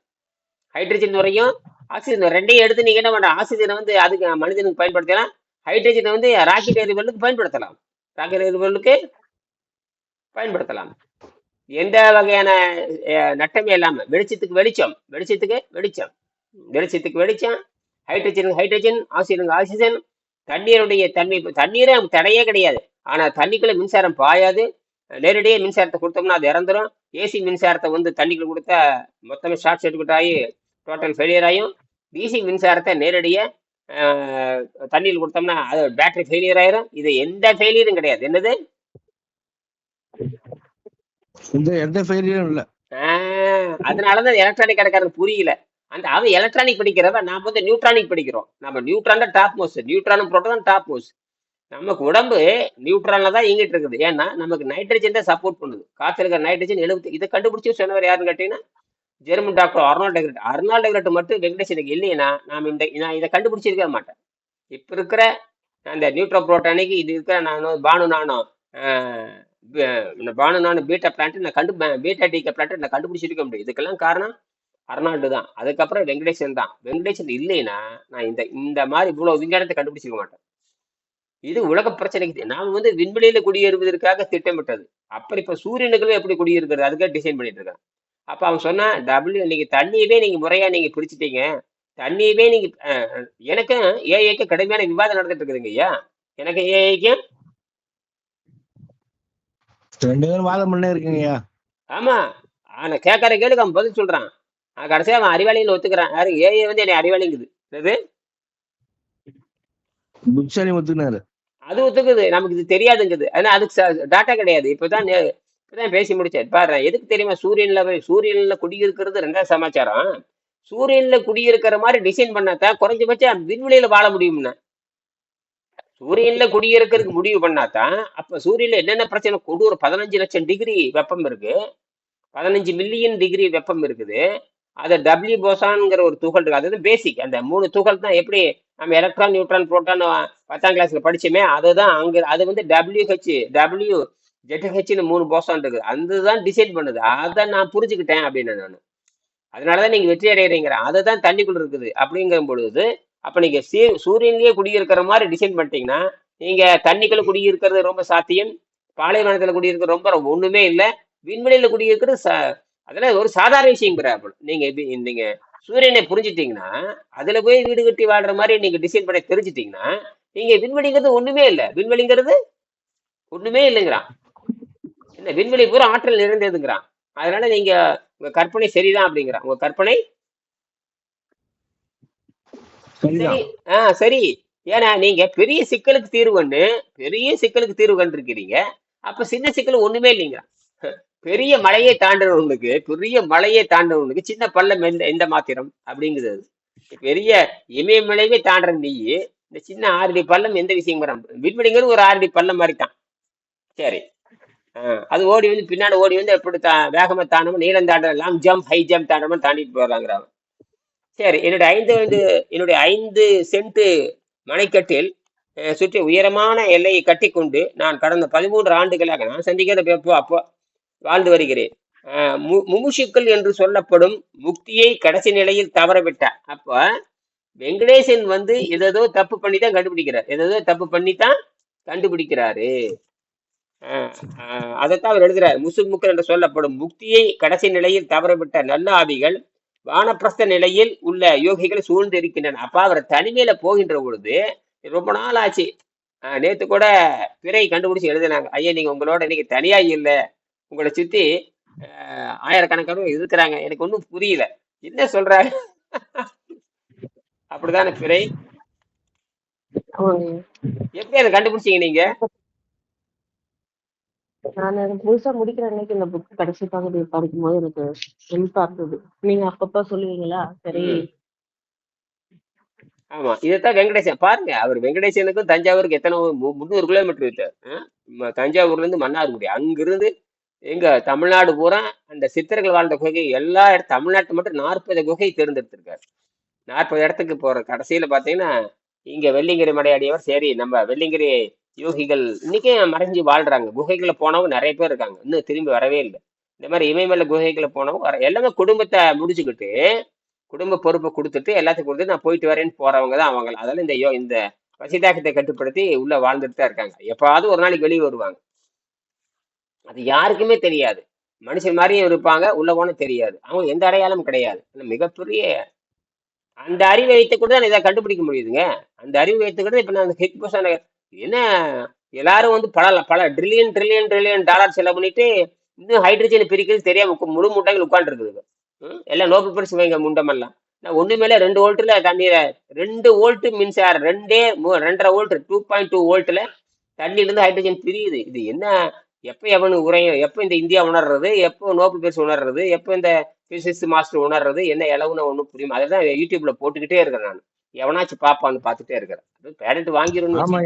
ஹைட்ரஜன் நுரையும் ஆக்சிஜன் ரெண்டையும் எடுத்து நீங்க என்ன பண்ற, ஆக்சிஜனை வந்து அதுக்கு மனிதனுக்கு பயன்படுத்தலாம், ஹைட்ரஜனை வந்து ராக்கெட் எரிபொருளுக்கு பயன்படுத்தலாம். ராக்கெட் எரிபொருளுக்கு பயன்படுத்தலாம். எந்த வகையான நட்டமே இல்லாம வெளிச்சத்துக்கு வெளிச்சம், ஹைட்ரஜனுக்கு ஹைட்ரஜன், ஆக்சிஜனுக்கு ஆக்சிஜன். தண்ணீருடைய தன்மை, தண்ணீரே தடையே கிடையாது. ஆனா தண்ணிக்குள்ள மின்சாரம் பாயாது. நேரடியாக மின்சாரத்தை கொடுத்தோம்னா அது இறந்துடும். ஏசி மின்சாரத்தை வந்து தண்ணிக்குள்ள கொடுத்தா மொத்தமே ஷார்ட் சர்க்யூட் ஆகி டோட்டல் ஃபெயிலியர் ஆகும். டிசி மின்சாரத்தை நேரடியாக தண்ணியில் கொடுத்தோம்னா அது பேட்டரி ஃபெயிலியர் ஆயிரும். இது எந்த ஃபெயிலியரும் கிடையாது. என்னது? எந்த ஃபெயிலியரும் இல்ல. அதனாலதான் எலக்ட்ரானிக் கடைக்காரன் புரியல. அவன் எலக்ட்ரானிக் படிக்கிறவ, நாம வந்து நியூட்ரானிக் படிக்கிறோம். நம்ம நியூட்ரான் தான் டாப் மோஸ்ட். நியூட்ரானும் புரோட்டானும் டாப் மோஸ்ட். நமக்கு உடம்பு நியூட்ரான்ல தான் இயங்கிட்டு இருக்குது. ஏன்னா நமக்கு நைட்ரஜன் தான் சப்போர்ட் பண்ணுது. காத்துல இருக்கிற நைட்ரஜன் 70. இதை கண்டுபிடிச்சு சொன்னவர் யாருன்னு கேட்டீங்கன்னா ஜெர்மன் டாக்டர் அர்னால்ட் டெக்ரட். அர்னால்ட் டெக்ரட் மட்டும் வெங்கடேசனுக்கு இல்லைன்னா நான் இதை கண்டுபிடிச்சிருக்க மாட்டேன். இப்ப இருக்கிற அந்த நியூட்ரோ புரோட்டானிக்கு இது இருக்கிற நானும் பீட்டா பிளான்ட் பீட்டா டீக்க பிளான்ட் நான் கண்டுபிடிச்சிருக்க முடியும். இதுக்கெல்லாம் காரணம் அர்னால்டு தான். அதுக்கப்புறம் வெங்கடேசன் தான். வெங்கடேசன் இல்லைன்னா நான் இந்த மாதிரி இவ்வளவு விஞ்ஞானத்தை கண்டுபிடிச்சிருக்க மாட்டேன். இது உலக பிரச்சனைக்கு. நாம வந்து விண்வெளியில குடியேறுவதற்காக திட்டமிட்டது. அப்புறம் இப்ப சூரியனுக்குள்ள எப்படி குடியிருக்கிறது அதுக்காக டிசைன் பண்ணிட்டு இருக்காங்க. அப்ப அவன் சொன்னா நீங்க தண்ணியவே நீங்க முறையா நீங்க பிரிச்சுட்டீங்க. தண்ணியவே நீங்க எனக்கும் ஏஐக்கும் கடுமையான விவாதம் நடந்துட்டு இருக்குதுங்க ஐயா. எனக்கு ஏஐக்கும் 2 பேரும் வாதம் பண்ணே இருக்கீங்கய்யா. ஆமா, ஆனா கேட்கற கேளுக்கு அவன் பதில் சொல்றான். கடைசியா அவன் அறிவாளின்னு ஒத்துக்கிறான். யாரு? ஏஐ வந்து என்னை அறிவாளிங்குது. புட்சாலி ஒத்துக்கினாரு. அது ஒத்துக்குது. நமக்கு இது தெரியாதுங்குது. ஆனா அதுக்கு டாட்டா கிடையாது. இப்பதான் பேசி முடிச்சேன். பாரு, எதுக்கு தெரியுமா? சூரியன்ல குடியிருக்கிறது 2வது சமாச்சாரம். சூரியன்ல குடியிருக்கிற மாதிரி டிசைன் பண்ணாதான் குறைஞ்சபட்சம் விண்வெளியில வாழ முடியும்னா. சூரியன்ல குடியிருக்கிறதுக்கு முடிவு பண்ணாதான். அப்ப சூரியன்ல என்னென்ன பிரச்சனை? ஒரு 15 லட்சம் டிகிரி வெப்பம் இருக்கு, 15 மில்லியன் டிகிரி வெப்பம் இருக்குது. அது டபிள்யூ போசான்ங்கிற ஒரு துகள் இருக்கு. அது பேசிக். அந்த 3 துகள் தான். எப்படி நம்ம எலக்ட்ரான் நியூட்ரான் புரோட்டான் 10ஆம் கிளாஸ்ல படிச்சோமே, அதுதான் அங்க. அது வந்து டபிள்யூ ஜெட்ஹெச்னு 3 போசான் இருக்கு. அதுதான் டிசைன் பண்ணுது. அதை நான் புரிஞ்சுக்கிட்டேன் அப்படின்னு நான். அதனாலதான் நீங்க வெற்றி அடைகிறீங்கிற. அதுதான் தண்ணிக்குள்ள இருக்குது. அப்படிங்கிற பொழுது அப்ப நீங்க சூரியன்லயே குடியிருக்கிற மாதிரி டிசைன் பண்ணிட்டீங்கன்னா நீங்க தண்ணிக்குள்ள குடியிருக்கிறது ரொம்ப சாத்தியம், பாலைவனத்துல குடியிருக்கிறது ரொம்ப ரொம்ப ஒண்ணுமே இல்ல, விண்வெளியில குடியிருக்கிறது அதெல்லாம் ஒரு சாதாரண விஷயம். நீங்க நீங்க சூரியனை புரிஞ்சுட்டீங்கன்னா அதுல போய் வீடு கட்டி வாழ்ற மாதிரி நீங்க டிசைன் பண்ண தெரிஞ்சுட்டீங்கன்னா நீங்க விண்வெளிங்கிறது ஒண்ணுமே இல்ல, விண்வெளிங்கிறது ஒண்ணுமே இல்லைங்கிறான். என்ன விண்வெளி பூரா ஆற்றல் நிறைந்ததுங்கிறான். அதனால நீங்க உங்க கற்பனை சரிதான் அப்படிங்கிறான். உங்க கற்பனை சரி. சரிதான். சரி. ஏன்னா நீங்க பெரிய சிக்கலுக்கு தீர்வு கண்டிருக்கிறீங்க. அப்ப சின்ன சிக்கல் ஒண்ணுமே இல்லைங்க. பெரிய மலையை தாண்டவனுக்கு சின்ன பள்ளம் எந்த மாத்திரம் அப்படிங்கிறது. பெரிய இமயமலையே தாண்டுற நீ இந்த சின்ன 6 அடி பள்ளம் எந்த விஷயம் வரும்? விண்வெளிங்கிறது ஒரு 6 அடி பள்ளம் மாதிரி தான். சரி. அது ஓடி வந்து பின்னாடி ஓடி வந்து எப்படி வேகமா தாண்டணும், நீளம் தாண்டலாம், லாங் ஜம்ப், ஹை ஜம்ப் தாண்டணும் தாண்டிட்டு போறாங்கிறாங்க. சரி. என்னுடைய 5 சென்ட் மனைக்கட்டில் சுற்றி உயரமான எல்லையை கட்டிக்கொண்டு நான் கடந்த 13 ஆண்டுகளாக நான் சந்திக்காத அப்போ வாழ்ந்து வருகிறேன். முமுஷுக்கள் என்று சொல்லப்படும் முக்தியை கடைசி நிலையில் தவறவிட்டார். அப்ப வெங்கடேசன் வந்து ஏதோ தப்பு பண்ணி தான் கண்டுபிடிக்கிறார், ஏதோ தப்பு பண்ணி தான் கண்டுபிடிக்கிறாரு. அதைத்தான் அவர் எழுதுறார். முசுமுக்கள் என்று சொல்லப்படும் முக்தியை கடைசி நிலையில் தவறவிட்ட நல்ல ஆவிகள் வானப்பிரஸ்த நிலையில் உள்ள யோகிகள் சூழ்ந்து இருக்கின்றன. அப்ப அவர் தனிமையில போகின்ற பொழுது ரொம்ப நாள் ஆச்சு. நேத்து கூட பிறை கண்டுபிடிச்சு எழுதினாங்க, ஐயா நீங்க உங்களோட இன்னைக்கு தனியா இல்ல, உங்களை சுத்தி ஆயிரக்கணக்கான இருக்கிறாங்க. எனக்கு ஒன்றும் புரியல என்ன சொல்றாங்க. அப்படிதானே பிறை? எப்படி அதை கண்டுபிடிச்சீங்க நீங்க? நான் முழுசா முடிக்கிற அன்னைக்கு இந்த புக் கடைசி பகுதி படிக்கும்போது எனக்கு ஹெல்ப்பா இருந்தது. நீங்க அப்பப்ப சொல்லுவீங்களா? சரி. ஆமா, இதைத்தான் வெங்கடேசன் பாருங்க. அவர் வெங்கடேசனுக்கும் தஞ்சாவூருக்கு எத்தனை 300 கிலோமீட்டர் இருக்கு. தஞ்சாவூர்ல இருந்து மன்னார்குடி, அங்கிருந்து எங்க தமிழ்நாடு பூரா அந்த சித்தர்கள் வாழ்ந்த குகை எல்லா இடத்து தமிழ்நாட்டு மட்டும் 40 குகை தேர்ந்தெடுத்திருக்காரு. 40 இடத்துக்கு போற கடைசியில பாத்தீங்கன்னா இங்க வெள்ளிங்கிரி மலையாடியவர். சரி, நம்ம வெள்ளிங்கிரி யோகிகள் இன்னைக்கே மறைஞ்சு வாழ்றாங்க. குகைகளை போனவங்க நிறைய பேர் இருக்காங்க, இன்னும் திரும்பி வரவே இல்லை. இந்த மாதிரி இமயமலை குகைகளை போனவங்க எல்லாமே குடும்பத்தை முடிச்சுக்கிட்டு குடும்ப பொறுப்பை கொடுத்துட்டு எல்லாத்தையும் கொடுத்துட்டு நான் போயிட்டு வரேன்னு போறவங்க தான் அவங்க. அதெல்லாம் இந்த பசிதாக்கத்தை கட்டுப்படுத்தி உள்ள வாழ்ந்துட்டு தான் இருக்காங்க. எப்பாவது ஒரு நாளைக்கு வெளியே வருவாங்க. அது யாருக்குமே தெரியாது. மனுஷன் மாதிரியும் இருப்பாங்க, உள்ள போன தெரியாது, அவங்க எந்த அடையாளமும் கிடையாது. மிகப்பெரிய அந்த அறிவை வைத்து கூட தான் இதை கண்டுபிடிக்க முடியுதுங்க. அந்த அறிவு வைத்து கூட இப்ப நான் ஹிக் பர்சன் என்ன எல்லாரும் வந்து பல ட்ரில்லியன் டாலர் செலவு பண்ணிட்டு இன்னும் ஹைட்ரஜன் பிரிக்கிறது தெரியாம முழு முட்டைகள் உட்கார்ந்து இருக்குது. எல்லாம் நோபல் பரிசு வைங்க முண்டமெல்லாம். நான் ஒண்ணு மேல 2 வோல்ட்ல தண்ணீரை 2 வோல்ட் மின்சாரம் 2.5 வோல்ட் 2.2 வோல்ட்ல தண்ணியில இருந்து ஹைட்ரஜன் பிரியுது. இது என்ன? எப்ப எவனு உரையும்? எப்ப இந்த இந்தியா உணர்றது? எப்போ நோபல் பரிசு உணர்றது? எப்போ இந்த பிசிக்ஸ் மாஸ்டர் உணர்றது? என்ன இளவுன்னு ஒண்ணும் புரியும். அதுதான் யூடியூப்ல போட்டுக்கிட்டே இருக்கிறேன் நான். எவனாச்சும் பாப்பான்னு பார்த்துட்டே இருக்கிறேன். பேரண்ட் வாங்கிடணும். ஆமா,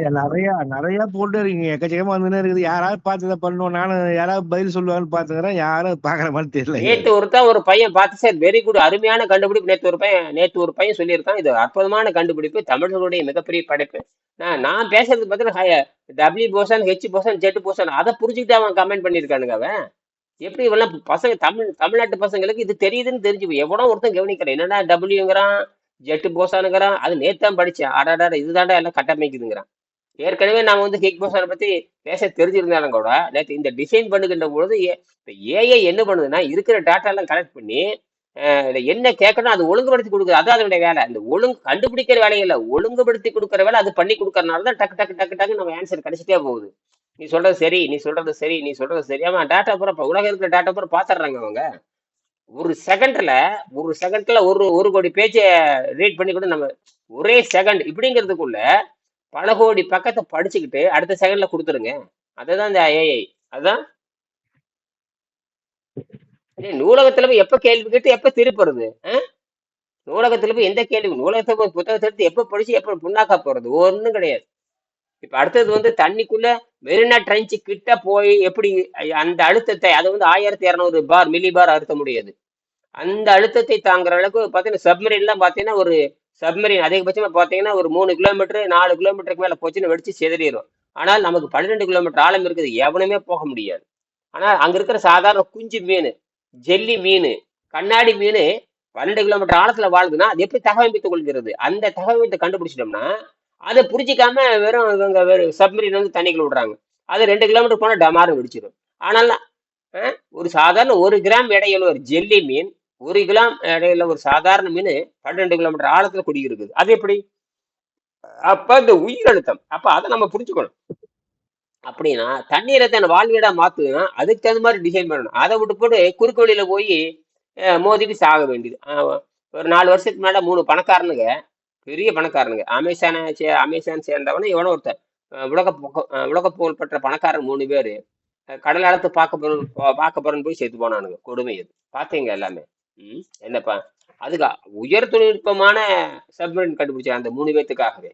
நிறைய போட்டு இருக்கீங்க, எக்கச்சக்கமா வந்துனே இருக்குது. யாராவது பார்த்து பண்ணுவோம், நானும் யாராவது பதில் சொல்லுவான்னு பாத்துக்கிறேன், யாரும் பாக்குற மாதிரி தெரியல. நேத்து ஒரு பையன் பார்த்து, சார் வெரி குட், அருமையான கண்டுபிடிப்பு. நேத்து ஒரு பையன் சொல்லியிருக்கான், இது அற்புதமான கண்டுபிடிப்பு, தமிழர்களுடைய மிகப்பெரிய படைப்பு. நான் பேசுறது பார்த்தீங்கன்னா W Poshan, H Poshan, jet Poshan, அதை புரிஞ்சுக்கிட்டு அவன் கமெண்ட் பண்ணியிருக்கானுங்க. அவன் எப்படி இவெல்லாம் பசங்க தமிழ்நாட்டு பசங்களுக்கு இது தெரியுதுன்னு தெரிஞ்சு எவனோ ஒருத்தன் கவனிக்கிறேன். என்னன்னா டபிள்யூங்கிறான், ஜெட்டு போசானுங்கிறான். அது நேத்தான் படிச்சேன். ஆடாடா இதுதாண்டா எல்லாம் கட்டமைக்குதுங்கிறான். ஏற்கனவே நாம வந்து ஹிக் போசானை பத்தி பேச தெரிஞ்சிருந்தாலும் கூட நேற்று இந்த டிசைன் பண்ணுகின்ற பொழுது ஏஐ என்ன பண்ணுதுன்னா இருக்கிற டேட்டா எல்லாம் கலெக்ட் பண்ணி என்ன கேட்கணும் அது ஒழுங்குபடுத்தி கொடுக்குது. அதான் அதனுடைய வேலை. இந்த கண்டுபிடிக்கிற வேலையை இல்லை, ஒழுங்குபடுத்தி கொடுக்குற வேலை அது பண்ணி கொடுக்கறதுனால தான் டக்கு டக்கு டக்கு டக்கு நம்ம ஆன்சர் கிடைச்சிட்டே போகுது. நீ சொல்றது சரி, நீ சொல்றது சரி, நீ சொல்றது சரி. ஆமா, டேட்டா பூரா உலகம் இருக்கிற டேட்டா பூரா பாத்துறாங்க அவங்க. ஒரு செகண்ட்ல ஒரு கோடி பேஜை ரீட் பண்ணி கூட நம்ம ஒரே செகண்ட் இப்படிங்கிறதுக்குள்ள பல கோடி பக்கத்தை படிச்சுக்கிட்டு அடுத்த செகண்ட்ல கொடுத்துருங்க. அதுதான் இந்த ஏஐ. அதுதான் நூலகத்துல போய் எப்ப கேள்வி கேட்டு எப்ப திருப்புறது? நூலகத்துல போய் எந்த கேள்வி, நூலகத்துல போய் புத்தகத்தை எடுத்து எப்ப படிச்சு எப்ப புண்ணாக்கா போறது? ஒன்றும் கிடையாது. இப்ப அடுத்தது வந்து தண்ணிக்குள்ள மெரினா ட்ரென்ச் கிட்ட போய் எப்படி அந்த அழுத்தத்தை அதை வந்து 1200 பார் மில்லி பார் அழுத்த முடியாது. அந்த அழுத்தத்தை தாங்குற அளவுக்கு பாத்தீங்கன்னா சப்மரீன்லாம் பாத்தீங்கன்னா ஒரு சப்மரீன் அதிகபட்சமா பாத்தீங்கன்னா ஒரு 3 கிலோமீட்டர் 4 கிலோமீட்டருக்கு மேல போச்சுன்னு வெடிச்சு செதறிடும். ஆனால் நமக்கு 12 கிலோமீட்டர் ஆழம் இருக்குது, எவனுமே போக முடியாது. ஆனா அங்க இருக்கிற சாதாரண குஞ்சு மீன், ஜெல்லி மீன், கண்ணாடி மீன் 12 கிலோமீட்டர் ஆழத்துல வாழுதுன்னா அது எப்படி தகவமைத்துக் கொள்கிறது? அந்த தகவமைத்தை கண்டுபிடிச்சிட்டோம்னா அதை புரிஞ்சிக்காம வெறும் இவங்க சப்மரீன் வந்து தண்ணிக்குள்ள விடுறாங்க. அது 2 கிலோமீட்டர் போனா டமாரம் வெடிச்சிடும். ஆனால் ஒரு சாதாரண 1 கிராம் எடையுள்ள ஒரு ஜெல்லி மீன், 1 கிராம் எடையுள்ள ஒரு சாதாரண மீன் 12 கிலோமீட்டர் ஆழத்துல குடியிருக்குது. அது எப்படி? அப்ப இந்த உயிரழுத்தம், அப்ப அதை நம்ம புரிஞ்சுக்கணும். அப்படின்னா தண்ணீரை தன் வாழ்வீடா மாத்துதுன்னா அதுக்கு தகுந்த மாதிரி டிசைன் பண்ணணும். அதை விட்டு போட்டு குறுக்கு வழியில போய் மோதிட்டு சாக வேண்டியது. ஒரு 4 வருஷத்துக்கு முன்னாடி 3 பணக்காரனுங்க, பெரிய பணக்காரனுங்க, அமேசான் சேர்ந்தவன எவனோ ஒருத்தர், உலக புகழ்பெற்ற பணக்காரன் 3 பேரு கடல் அளத்து பார்க்க போறேன்னு போய் செத்து போனானுங்க. கொடுமை அது. பாத்தீங்க எல்லாமே. என்னப்பா அதுக்கு உயர் தொழில்நுட்பமான சப்மரீன் கண்டுபிடிச்சாங்க அந்த 3 பேத்துக்காகவே.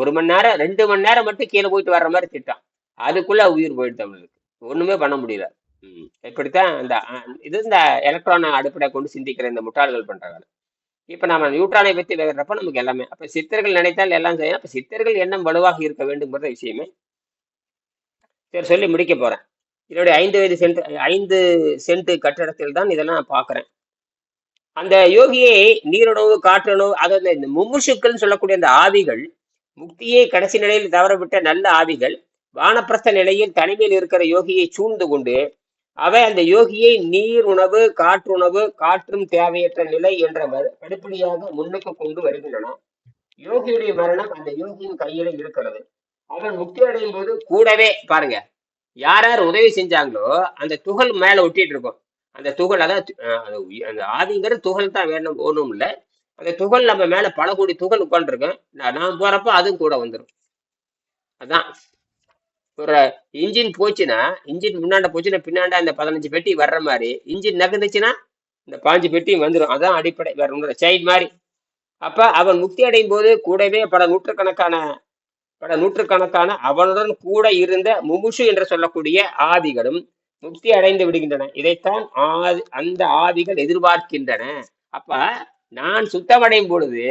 ஒரு மணி நேரம் 2 மணி நேரம் மட்டும் கீழே போயிட்டு வர்ற மாதிரி திட்டம். அதுக்குள்ள உயிர் போயிட்டு தமிழுக்கு ஒண்ணுமே பண்ண முடியல. இப்படித்தான் இது இந்த எலக்ட்ரானை அடிப்படை கொண்டு சிந்திக்கிற இந்த முட்டாள்கள் பண்றாங்க. இப்ப நம்ம நியூட்ரானை பத்தி வேகிறப்ப நமக்கு எல்லாமே, அப்ப சித்தர்கள் நினைத்தால் எல்லாம் செய்யணும். அப்ப சித்தர்கள் எண்ணம் வலுவாக இருக்க வேண்டும்ங்கிற விஷயமே சரி சொல்லி முடிக்க போறேன். என்னுடைய 5 சென்ட் கட்டடத்தில் தான் இதெல்லாம் நான் பாக்குறேன். அந்த யோகியை நீருணவு காற்றுணவு, அதாவது இந்த மும்முஷுக்கள் சொல்லக்கூடிய அந்த ஆவிகள், முக்தியை கடைசி நிலையில் தவறவிட்ட நல்ல ஆவிகள் வானப்பிரஸ்த நிலையில் தனிமையில் இருக்கிற யோகியை சூழ்ந்து கொண்டு அவை அந்த யோகியை நீர் உணவு காற்றுணவு காற்றும் தேவையற்ற நிலை என்ற படிப்படியாக முன்னுக்கு கொண்டு வருகின்றன. யோகியுடைய மரணம் அந்த யோகியின் கையில இருக்கிறது. அவன் முக்தி அடையும் போது கூடவே பாருங்க, யார் யார் உதவி செஞ்சாங்களோ அந்த துகள் மேல ஒட்டிட்டு இருக்கும். அந்த துகள், அதாவது அந்த ஆவிங்கிறது துகள் தான், வேணும் ஒண்ணும் இல்லை. அந்த துகள் நம்ம மேல பல கோடி துகள் உட்காந்துருக்கேன். நான் போறப்ப அதுவும் கூட வந்துடும். அதான் ஒரு இன்ஜின் போச்சுன்னா, இன்ஜின் முன்னாண்ட போச்சுன்னா பின்னாண்ட அந்த 15 பெட்டி வர்ற மாதிரி, இன்ஜின் நகர்ந்துச்சுன்னா இந்த 5 பெட்டியும் வந்துடும். அதான் அடிப்படை, வேற ஒன்று சைன் மாதிரி. அப்ப அவன் முக்தி அடையும் போது கூடவே பல நூற்றுக்கணக்கான அவனுடன் கூட இருந்த முமுஷு என்று சொல்லக்கூடிய ஆவிகளும் முக்தி அடைந்து விடுகின்றன. இதைத்தான் அந்த ஆவிகள் எதிர்பார்க்கின்றன. அப்ப நான் சுத்தமடையும் பொழுது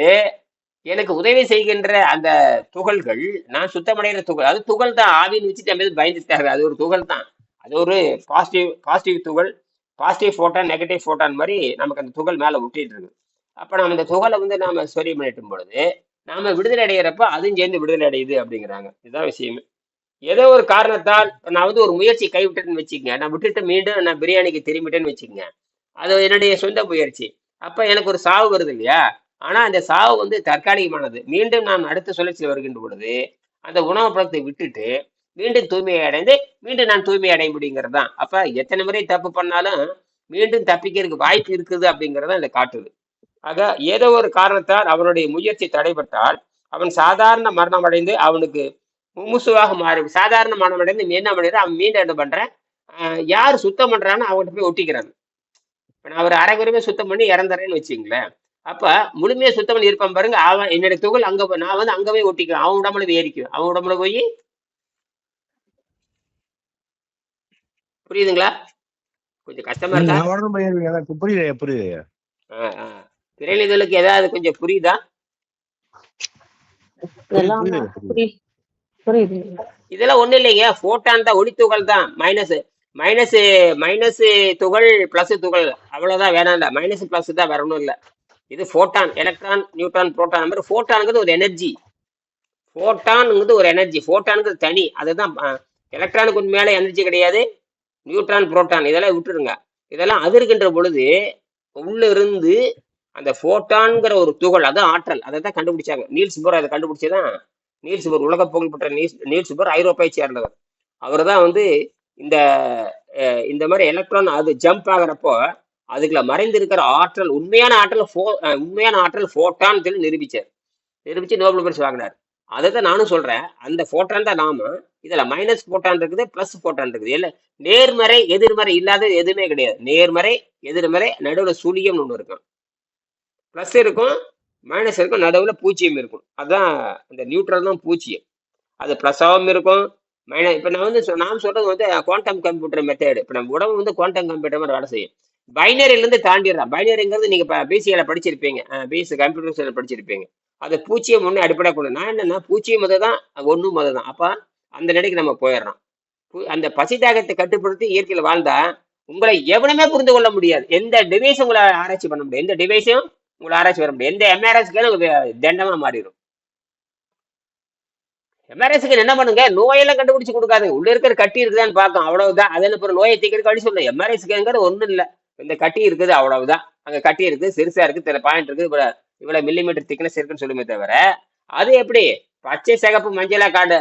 எனக்கு உதவி செய்கின்ற அந்த துகள்கள், நான் சுத்தமடைகிற துகள், அது துகள் தான். ஆவின்னு வச்சுட்டு நம்ம பயந்துட்டாங்க, அது ஒரு துகள் தான். அது ஒரு பாசிட்டிவ் துகள், பாசிட்டிவ் போட்டான் நெகட்டிவ் போட்டான் மாதிரி நமக்கு அந்த துகள் மேல விட்டுட்டு இருக்கு. அப்ப நம்ம இந்த துகளை வந்து நாம சரி பண்ணிட்டும் பொழுது நாம விடுதலை அடைகிறப்ப அதுவும் சேர்ந்து விடுதலை அடையுது அப்படிங்கிறாங்க. இதுதான் விஷயமே. ஏதோ ஒரு காரணத்தால் நான் வந்து ஒரு முயற்சி கைவிட்டேன்னு வச்சுக்கங்க, நான் விட்டுட்டு மீண்டும் நான் பிரியாணிக்கு திரும்பிட்டேன்னு வச்சுக்கங்க, அது என்னுடைய சொந்த முயற்சி. அப்ப எனக்கு ஒரு சாவு வருது இல்லையா? ஆனா அந்த சாவு வந்து தற்காலிகமானது. மீண்டும் நான் அடுத்த சுழற்சி வருகின்ற பொழுது அந்த உணவு பழத்தை விட்டுட்டு மீண்டும் தூய்மையை அடைந்து மீண்டும் நான் தூய்மை அடைய முடியுங்கிறது தான். அப்ப எத்தனை முறை தப்பு பண்ணாலும் மீண்டும் தப்பிக்கிறதுக்கு வாய்ப்பு இருக்குது அப்படிங்கிறத இந்த காட்டுது. ஆக ஏதோ ஒரு காரணத்தால் அவனுடைய முயற்சி தடைபட்டால் அவன் சாதாரண மரணம் அடைந்து அவனுக்கு முமுசுவாக மாறி சாதாரண மரணம் அடைந்து என்ன பண்ணிடுற, அவன் மீண்டும் என்ன பண்றேன், யார் சுத்தம் பண்றான்னு அவன்கிட்ட போய் ஒட்டிக்கிறான். இப்ப நான் ஒரு அரைகுறையுமே சுத்தம் பண்ணி இறந்துறேன்னு வச்சுங்களேன். அப்ப முழுமையா சுத்தம் பண்ணி இருப்பான் பாருங்க, அவன் என்னுடைய துகள் அங்க நான் வந்து அங்க போய் ஒட்டிக்குவேன், அவன் உடம்புல ஏறிக்கும், அவன் உடம்புல போய். புரியுதுங்களா? கொஞ்சம் கஷ்டமா இருக்கா? புரியுது. திரைநிதலுக்கு ஏதாவது கொஞ்சம் புரியுதா? இதெல்லாம் ஒண்ணு இல்லைங்க, போட்டான் தான், ஒளித்துகள் தான். மைனஸ் துகள் பிளஸ் துகள், அவ்வளவுதான். வேணாம்ல, மைனஸ் பிளஸ் தான், வேற ஒன்றும் இல்லை. இது போட்டான், எலக்ட்ரான் நியூட்ரான் புரோட்டான். மாதிரி போட்டானுங்கிறது ஒரு எனர்ஜி, போட்டானுங்கிறது ஒரு எனர்ஜி, போட்டானுங்கிறது தனி. அதுதான் எலக்ட்ரானுக்கு மேல எனர்ஜி கிடையாது. நியூட்ரான் புரோட்டான் இதெல்லாம் விட்டுருங்க. இதெல்லாம் அதிர்கின்ற பொழுது உள்ள இருந்து அந்த போட்டான்கிற ஒரு துகள், அது ஆற்றல், அதை தான் கண்டுபிடிச்சாங்க. நீல்ஸ் போர் அதை கண்டுபிடிச்சதான். நீல்ஸ் போர் உலக புகழ்பெற்ற நீல்ஸ் போர் ஐரோப்பாவை சேர்ந்தவர். அவர் தான் வந்து இந்த மாதிரி எலக்ட்ரான் அது ஜம்ப் ஆகிறப்போ அதுக்குள்ள மறைந்திருக்கிற ஆற்றல், உண்மையான ஆற்றல் போட்டான் சொல்லி நிரூபிச்சு நோபல் பரிசு வாங்கினார். அதை தான் நானும் சொல்றேன். அந்த போட்டான் தான் நாம. இதுல மைனஸ் போட்டான் இருக்குது, பிளஸ் போட்டான் இருக்குது. இல்ல நேர்மறை எதிர்மறை இல்லாத எதுவுமே கிடையாது. நேர்மறை எதிர்மறை, நடுவுல சுழியம் ஒண்ணு இருக்கும், பிளஸ் இருக்கும், மைனஸ் இருக்கும், நடுவுல பூச்சியம் இருக்கும். அதுதான் இந்த நியூட்ரல் தான் பூச்சியம். அது பிளஸாவும் இருக்கும், மைனஸ். இப்ப நான் சொல்றது வந்து குவாண்டம் கம்ப்யூட்டர் மெத்தேடு. இப்ப நம்ம உடம்பு வந்து குவாண்டம் கம்ப்யூட்டர் மாதிரி வேலை செய்யும். பைனரியில இருந்து தாண்டிடுறான். பைனரிங்கிறது நீங்க பிசிஐல படிச்சிருப்பீங்க, பிஎஸ்சி கம்ப்யூட்டர் சயின்ஸ் படிச்சிருப்பீங்க. அது பூச்சியம் ஒண்ணு அடிப்படை கொண்டு. நான் என்னன்னா பூச்சியம் மொதல் தான், ஒன்றும் மொதல் தான். அப்ப அந்த நிலைக்கு நம்ம போயிடுறோம். அந்த பசி தாகத்தை கட்டுப்படுத்தி இயற்கையில் வாழ்ந்தா உங்களை எவனுமே புரிந்து கொள்ள முடியாது. எந்த டிவைஸும் உங்களை ஆராய்ச்சி பண்ண முடியாது. எந்த டிவைஸையும் உங்களை ஆராய்ச்சி பண்ண முடியாது. எந்த எம்ஆர்எஸ்க்கு தண்டமா மாறிடும். எம்ஆர்எஸ்க்கு என்ன பண்ணுங்க, நோயெல்லாம் கண்டுபிடிச்சு கொடுக்காது. உள்ள இருக்கிற கட்டி இருக்குதான்னு பார்க்கும், அவ்வளவுதான். அது என்ன ஒரு நோயை தீக்கிறதுக்கு வழி சொல்லணும். எம்ஆர்எஸ்க்குங்கிறது ஒண்ணும் இல்லை, இந்த கட்டி இருக்குது அவ்வளவுதான். அங்க கட்டி இருக்கு, சிறுசா இருக்கு, சில பாயிண்ட் இருக்கு, இவ்வளவு மில்லிமீட்டர் திக்னஸ் இருக்குன்னு சொல்லுமே தவிர, அது எப்படி பச்சை சிகப்பு மஞ்சளா காட்டு,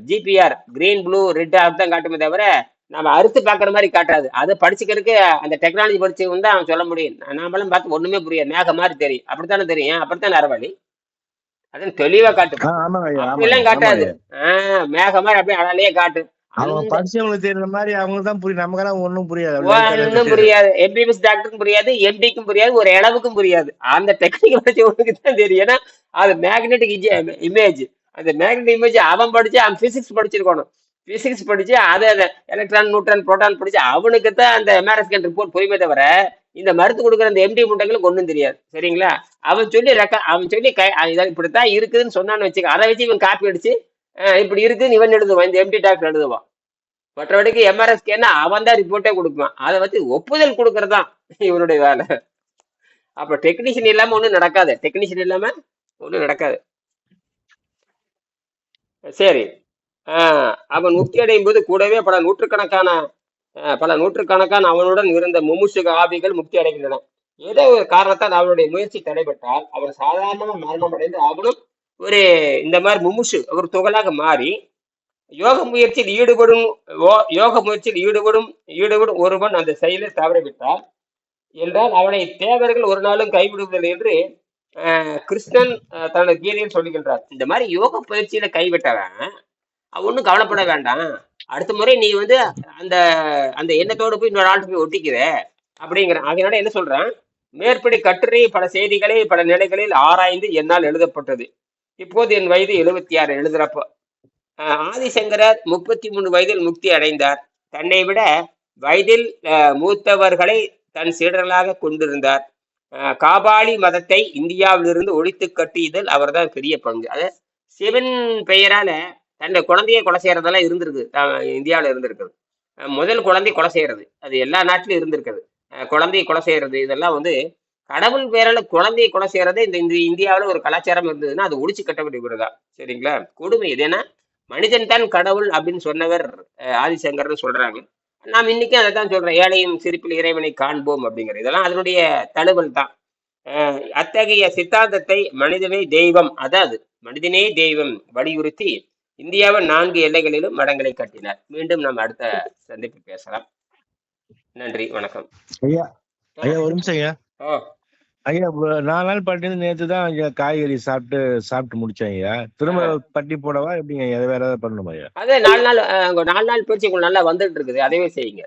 ஜிபிஆர் கிரீன் ப்ளூ ரெட் தான் காட்டுமே தவிர நம்ம அறுத்து பாக்குற மாதிரி காட்டாது. அதை படிச்சுக்கிறதுக்கு அந்த டெக்னாலஜி படிச்சவங்க தான் அவன் சொல்ல முடியும். நாமெல்லாம் பார்த்து ஒண்ணுமே புரியாது, மேக மாதிரி தெரியும். அப்படித்தானே தெரியும், அப்படித்தானே அரவாளி, அதான் தெளிவா காட்டுது. ஆமாங்க ஐயா, ஆமாங்க அப்படிலாம் ஆமாங்க காட்டாது. ஐயா. மேக மாதிரி அப்படியே அழலையே காட்டு. அவங்க அந்த படிச்சவங்களுக்கு தெரியுற மாதிரி அவங்களுக்கு தான் புரியும், நமக்கெல்லாம் ஒண்ணும் புரியாது. அப்படி லைட்டா லைட்டா ஒன்னும் தெரியும். புரியாது. எம்பிபிஎஸ் டாக்டருக்கும் புரியாது, எம்டிக்கும் புரியாது, ஒரு அளவுக்கும் புரியாது. அந்த டெக்னிக் படிச்சவனுக்கு தான் தெரியும். ஏன்னா அது மேக்னெட்டிக் இமேஜ். அந்த மேக்னெட்டிக் இமேஜ் அவன் படிச்சு, அவன் பிசிக்ஸ் படிச்சிருக்கணும். பிசிக்ஸ் படிச்சு அதை எலக்ட்ரான் நியூட்ரான் புரோட்டான் படிச்சு அவனுக்கு தான் அந்த எம்ஆர்எஸ்கேன் ரிப்போர்ட் புரியுமே தவிர இந்த மருந்து கொடுக்குற அந்த எம்டி முட்டைகளுக்கு ஒன்றும் தெரியாது. சரிங்களா? அவன் சொல்லி அவன் சொல்லி இப்படித்தான் இருக்குதுன்னு சொன்னான்னு வச்சுக்க, அதை வச்சு இவன் காப்பி அடிச்சு இப்படி இருக்குன்னு இவன் எழுதுவான், இந்த எம்டி டாக்டர் எழுதுவான். மற்றபடிக்கு எம்ஆர்எஸ்கேன்னா அவன் தான் ரிப்போர்ட்டே கொடுப்பான். அதை வச்சு ஒப்புதல் கொடுக்கறதான் இவனுடைய வேலை. அப்ப டெக்னீஷியன் இல்லாம ஒண்ணும் நடக்காது. டெக்னீஷியன் இல்லாம ஒண்ணும் நடக்காது. சரி. அவன் முக்தி அடையும் போது கூடவே பல நூற்றுக்கணக்கான அவனுடன் இருந்த முமுசுக ஆவிகள் முக்தி அடைகின்றன. ஏதோ ஒரு காரணத்தால் அவனுடைய முயற்சி தடைபட்டால் அவன் சாதாரண மரணம் அடைந்து அவனும் ஒரு இந்த மாதிரி முமுசு ஒரு துகளாக மாறி யோக முயற்சியில் ஈடுபடும் ஒருவன் அந்த செயலை தவறிவிட்டால் என்றால் அவனை தேவர்கள் ஒரு நாளும் கைவிடுவதில்லை என்று கிருஷ்ணன் தனது கீதையில் சொல்லுகின்றார். இந்த மாதிரி யோக பயிற்சியில கைவிட்டவன் ஒன்றும் கவலைப்பட வேண்டாம். அடுத்த முறை நீ வந்து அந்த அந்த எண்ணத்தோடு போய் இன்னொரு ஆளுக்கு போய் ஒட்டிக்கிற அப்படிங்கிற. அதனால என்ன சொல்றேன், மேற்படி கட்டுரை பல செய்திகளை பல நிலைகளில் ஆராய்ந்து என்னால் எழுதப்பட்டது. இப்போது என் வயது 76 எழுதுறப்போ. ஆதிசங்கரர் 33 வயதில் முக்தி அடைந்தார். தன்னை விட வயதில் மூத்தவர்களை தன் சீடர்களாக கொண்டிருந்தார். காபாலி மதத்தை இந்தியாவிலிருந்து ஒழித்து கட்டியதில் அவர்தான் பெரிய பங்கு. அது சிவன் பெயரால தன்னுடைய குழந்தைய கொலை செய்யறதெல்லாம் இருந்திருக்கு, இந்தியாவில் இருந்திருக்குது. முதல் குழந்தை கொலை செய்யறது அது எல்லா நாட்டிலும் இருந்திருக்குது. குழந்தையை கொலை செய்யறது இதெல்லாம் வந்து கடவுள் பேரால குழந்தையை கொலை செய்யறது இந்த இந்தியாவில் ஒரு கலாச்சாரம் இருந்ததுன்னா அது ஒழிச்சு கட்ட வேண்டியதுதான். சரிங்களா? கொடுமை இது. ஏன்னா மனிதன் தான் கடவுள் அப்படின்னு சொன்னவர் ஆதிசங்கர்னு சொல்றாங்க. நாம் இன்னைக்கும் அதை தான் சொல்றோம், ஏழையும் சிரிப்பில் இறைவனை காண்போம் அப்படிங்கிற. இதெல்லாம் அதனுடைய தழுவல் தான். அத்தகைய சித்தாந்தத்தை மனிதனே தெய்வம், அதாவது மனிதனே தெய்வம் வலியுறுத்தி இந்தியாவின் 4 எல்லைகளிலும் மடங்களை கட்டினார். மீண்டும் நம்ம அடுத்த சந்திப்பு பேசலாம். நன்றி, வணக்கம். ஐயா ஐயா ஒரு நிமிஷம் ஐயா. ஓ ஐயா 4 நாள் பட்டி நேற்று தான் ஐயா காய்கறி சாப்பிட்டு முடிச்சேன் ஐயா. திரும்ப பட்டி போடவா எப்படிங்க ஐயா? வேற ஏதாவது பண்ணணுமா ஐயா? அதே 4 நாள் பயிற்சி உங்களுக்கு நல்லா வந்துட்டு இருக்குது. அதவே செய்யுங்க.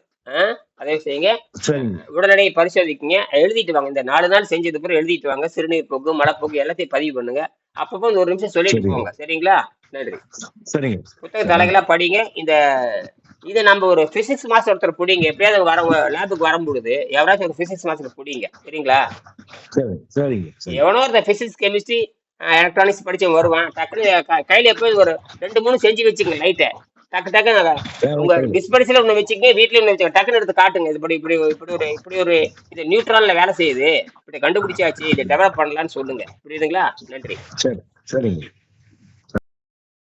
சரிங்க. உடனடியே பரிசோதிக்குங்க, எழுதிட்டு வாங்க. இந்த 4 நாள் செஞ்சது பிறகு எழுதிட்டு வாங்க. சிறுநீர் போக்கு, மலைப்போக்கு எல்லாத்தையும் பதிவு பண்ணுங்க. அப்பப்போ ஒரு நிமிஷம் சொல்லிட்டு போங்க. சரிங்களா? நன்றி. சரிங்க. புத்தக தலைகளா படிங்க. இது நம்ம ஒரு பிசிக்ஸ் மாஸ்டர் ஒருத்தர் பிடிங்க. எப்படியாவது லேபுக்கு வரும்பொழுது எவராச்சும் ஒரு பிசிக்ஸ் மாஸ்டர் பிடிங்க. சரிங்களா? எவனோ ஒரு பிசிக்ஸ் கெமிஸ்ட்ரி எலக்ட்ரானிக்ஸ் படிச்சவன் வருவான். டக்குனு கையில எப்போது ஒரு 2-3 செஞ்சு வச்சுக்கங்க. லைட்டை டக்கு உங்க டிஸ்பென்ஸ்ல ஒண்ணு வச்சுக்கங்க, வீட்லயும் ஒண்ணு வச்சுக்கங்க. டக்குன்னு எடுத்து காட்டுங்க. இப்படி ஒரு இது நியூட்ரான்ல வேலை செய்யுது, இப்படி கண்டுபிடிச்சாச்சு, இதை டெவலப் பண்ணலாம்னு சொல்லுங்க. புரியுதுங்களா? நன்றி. சரிங்க.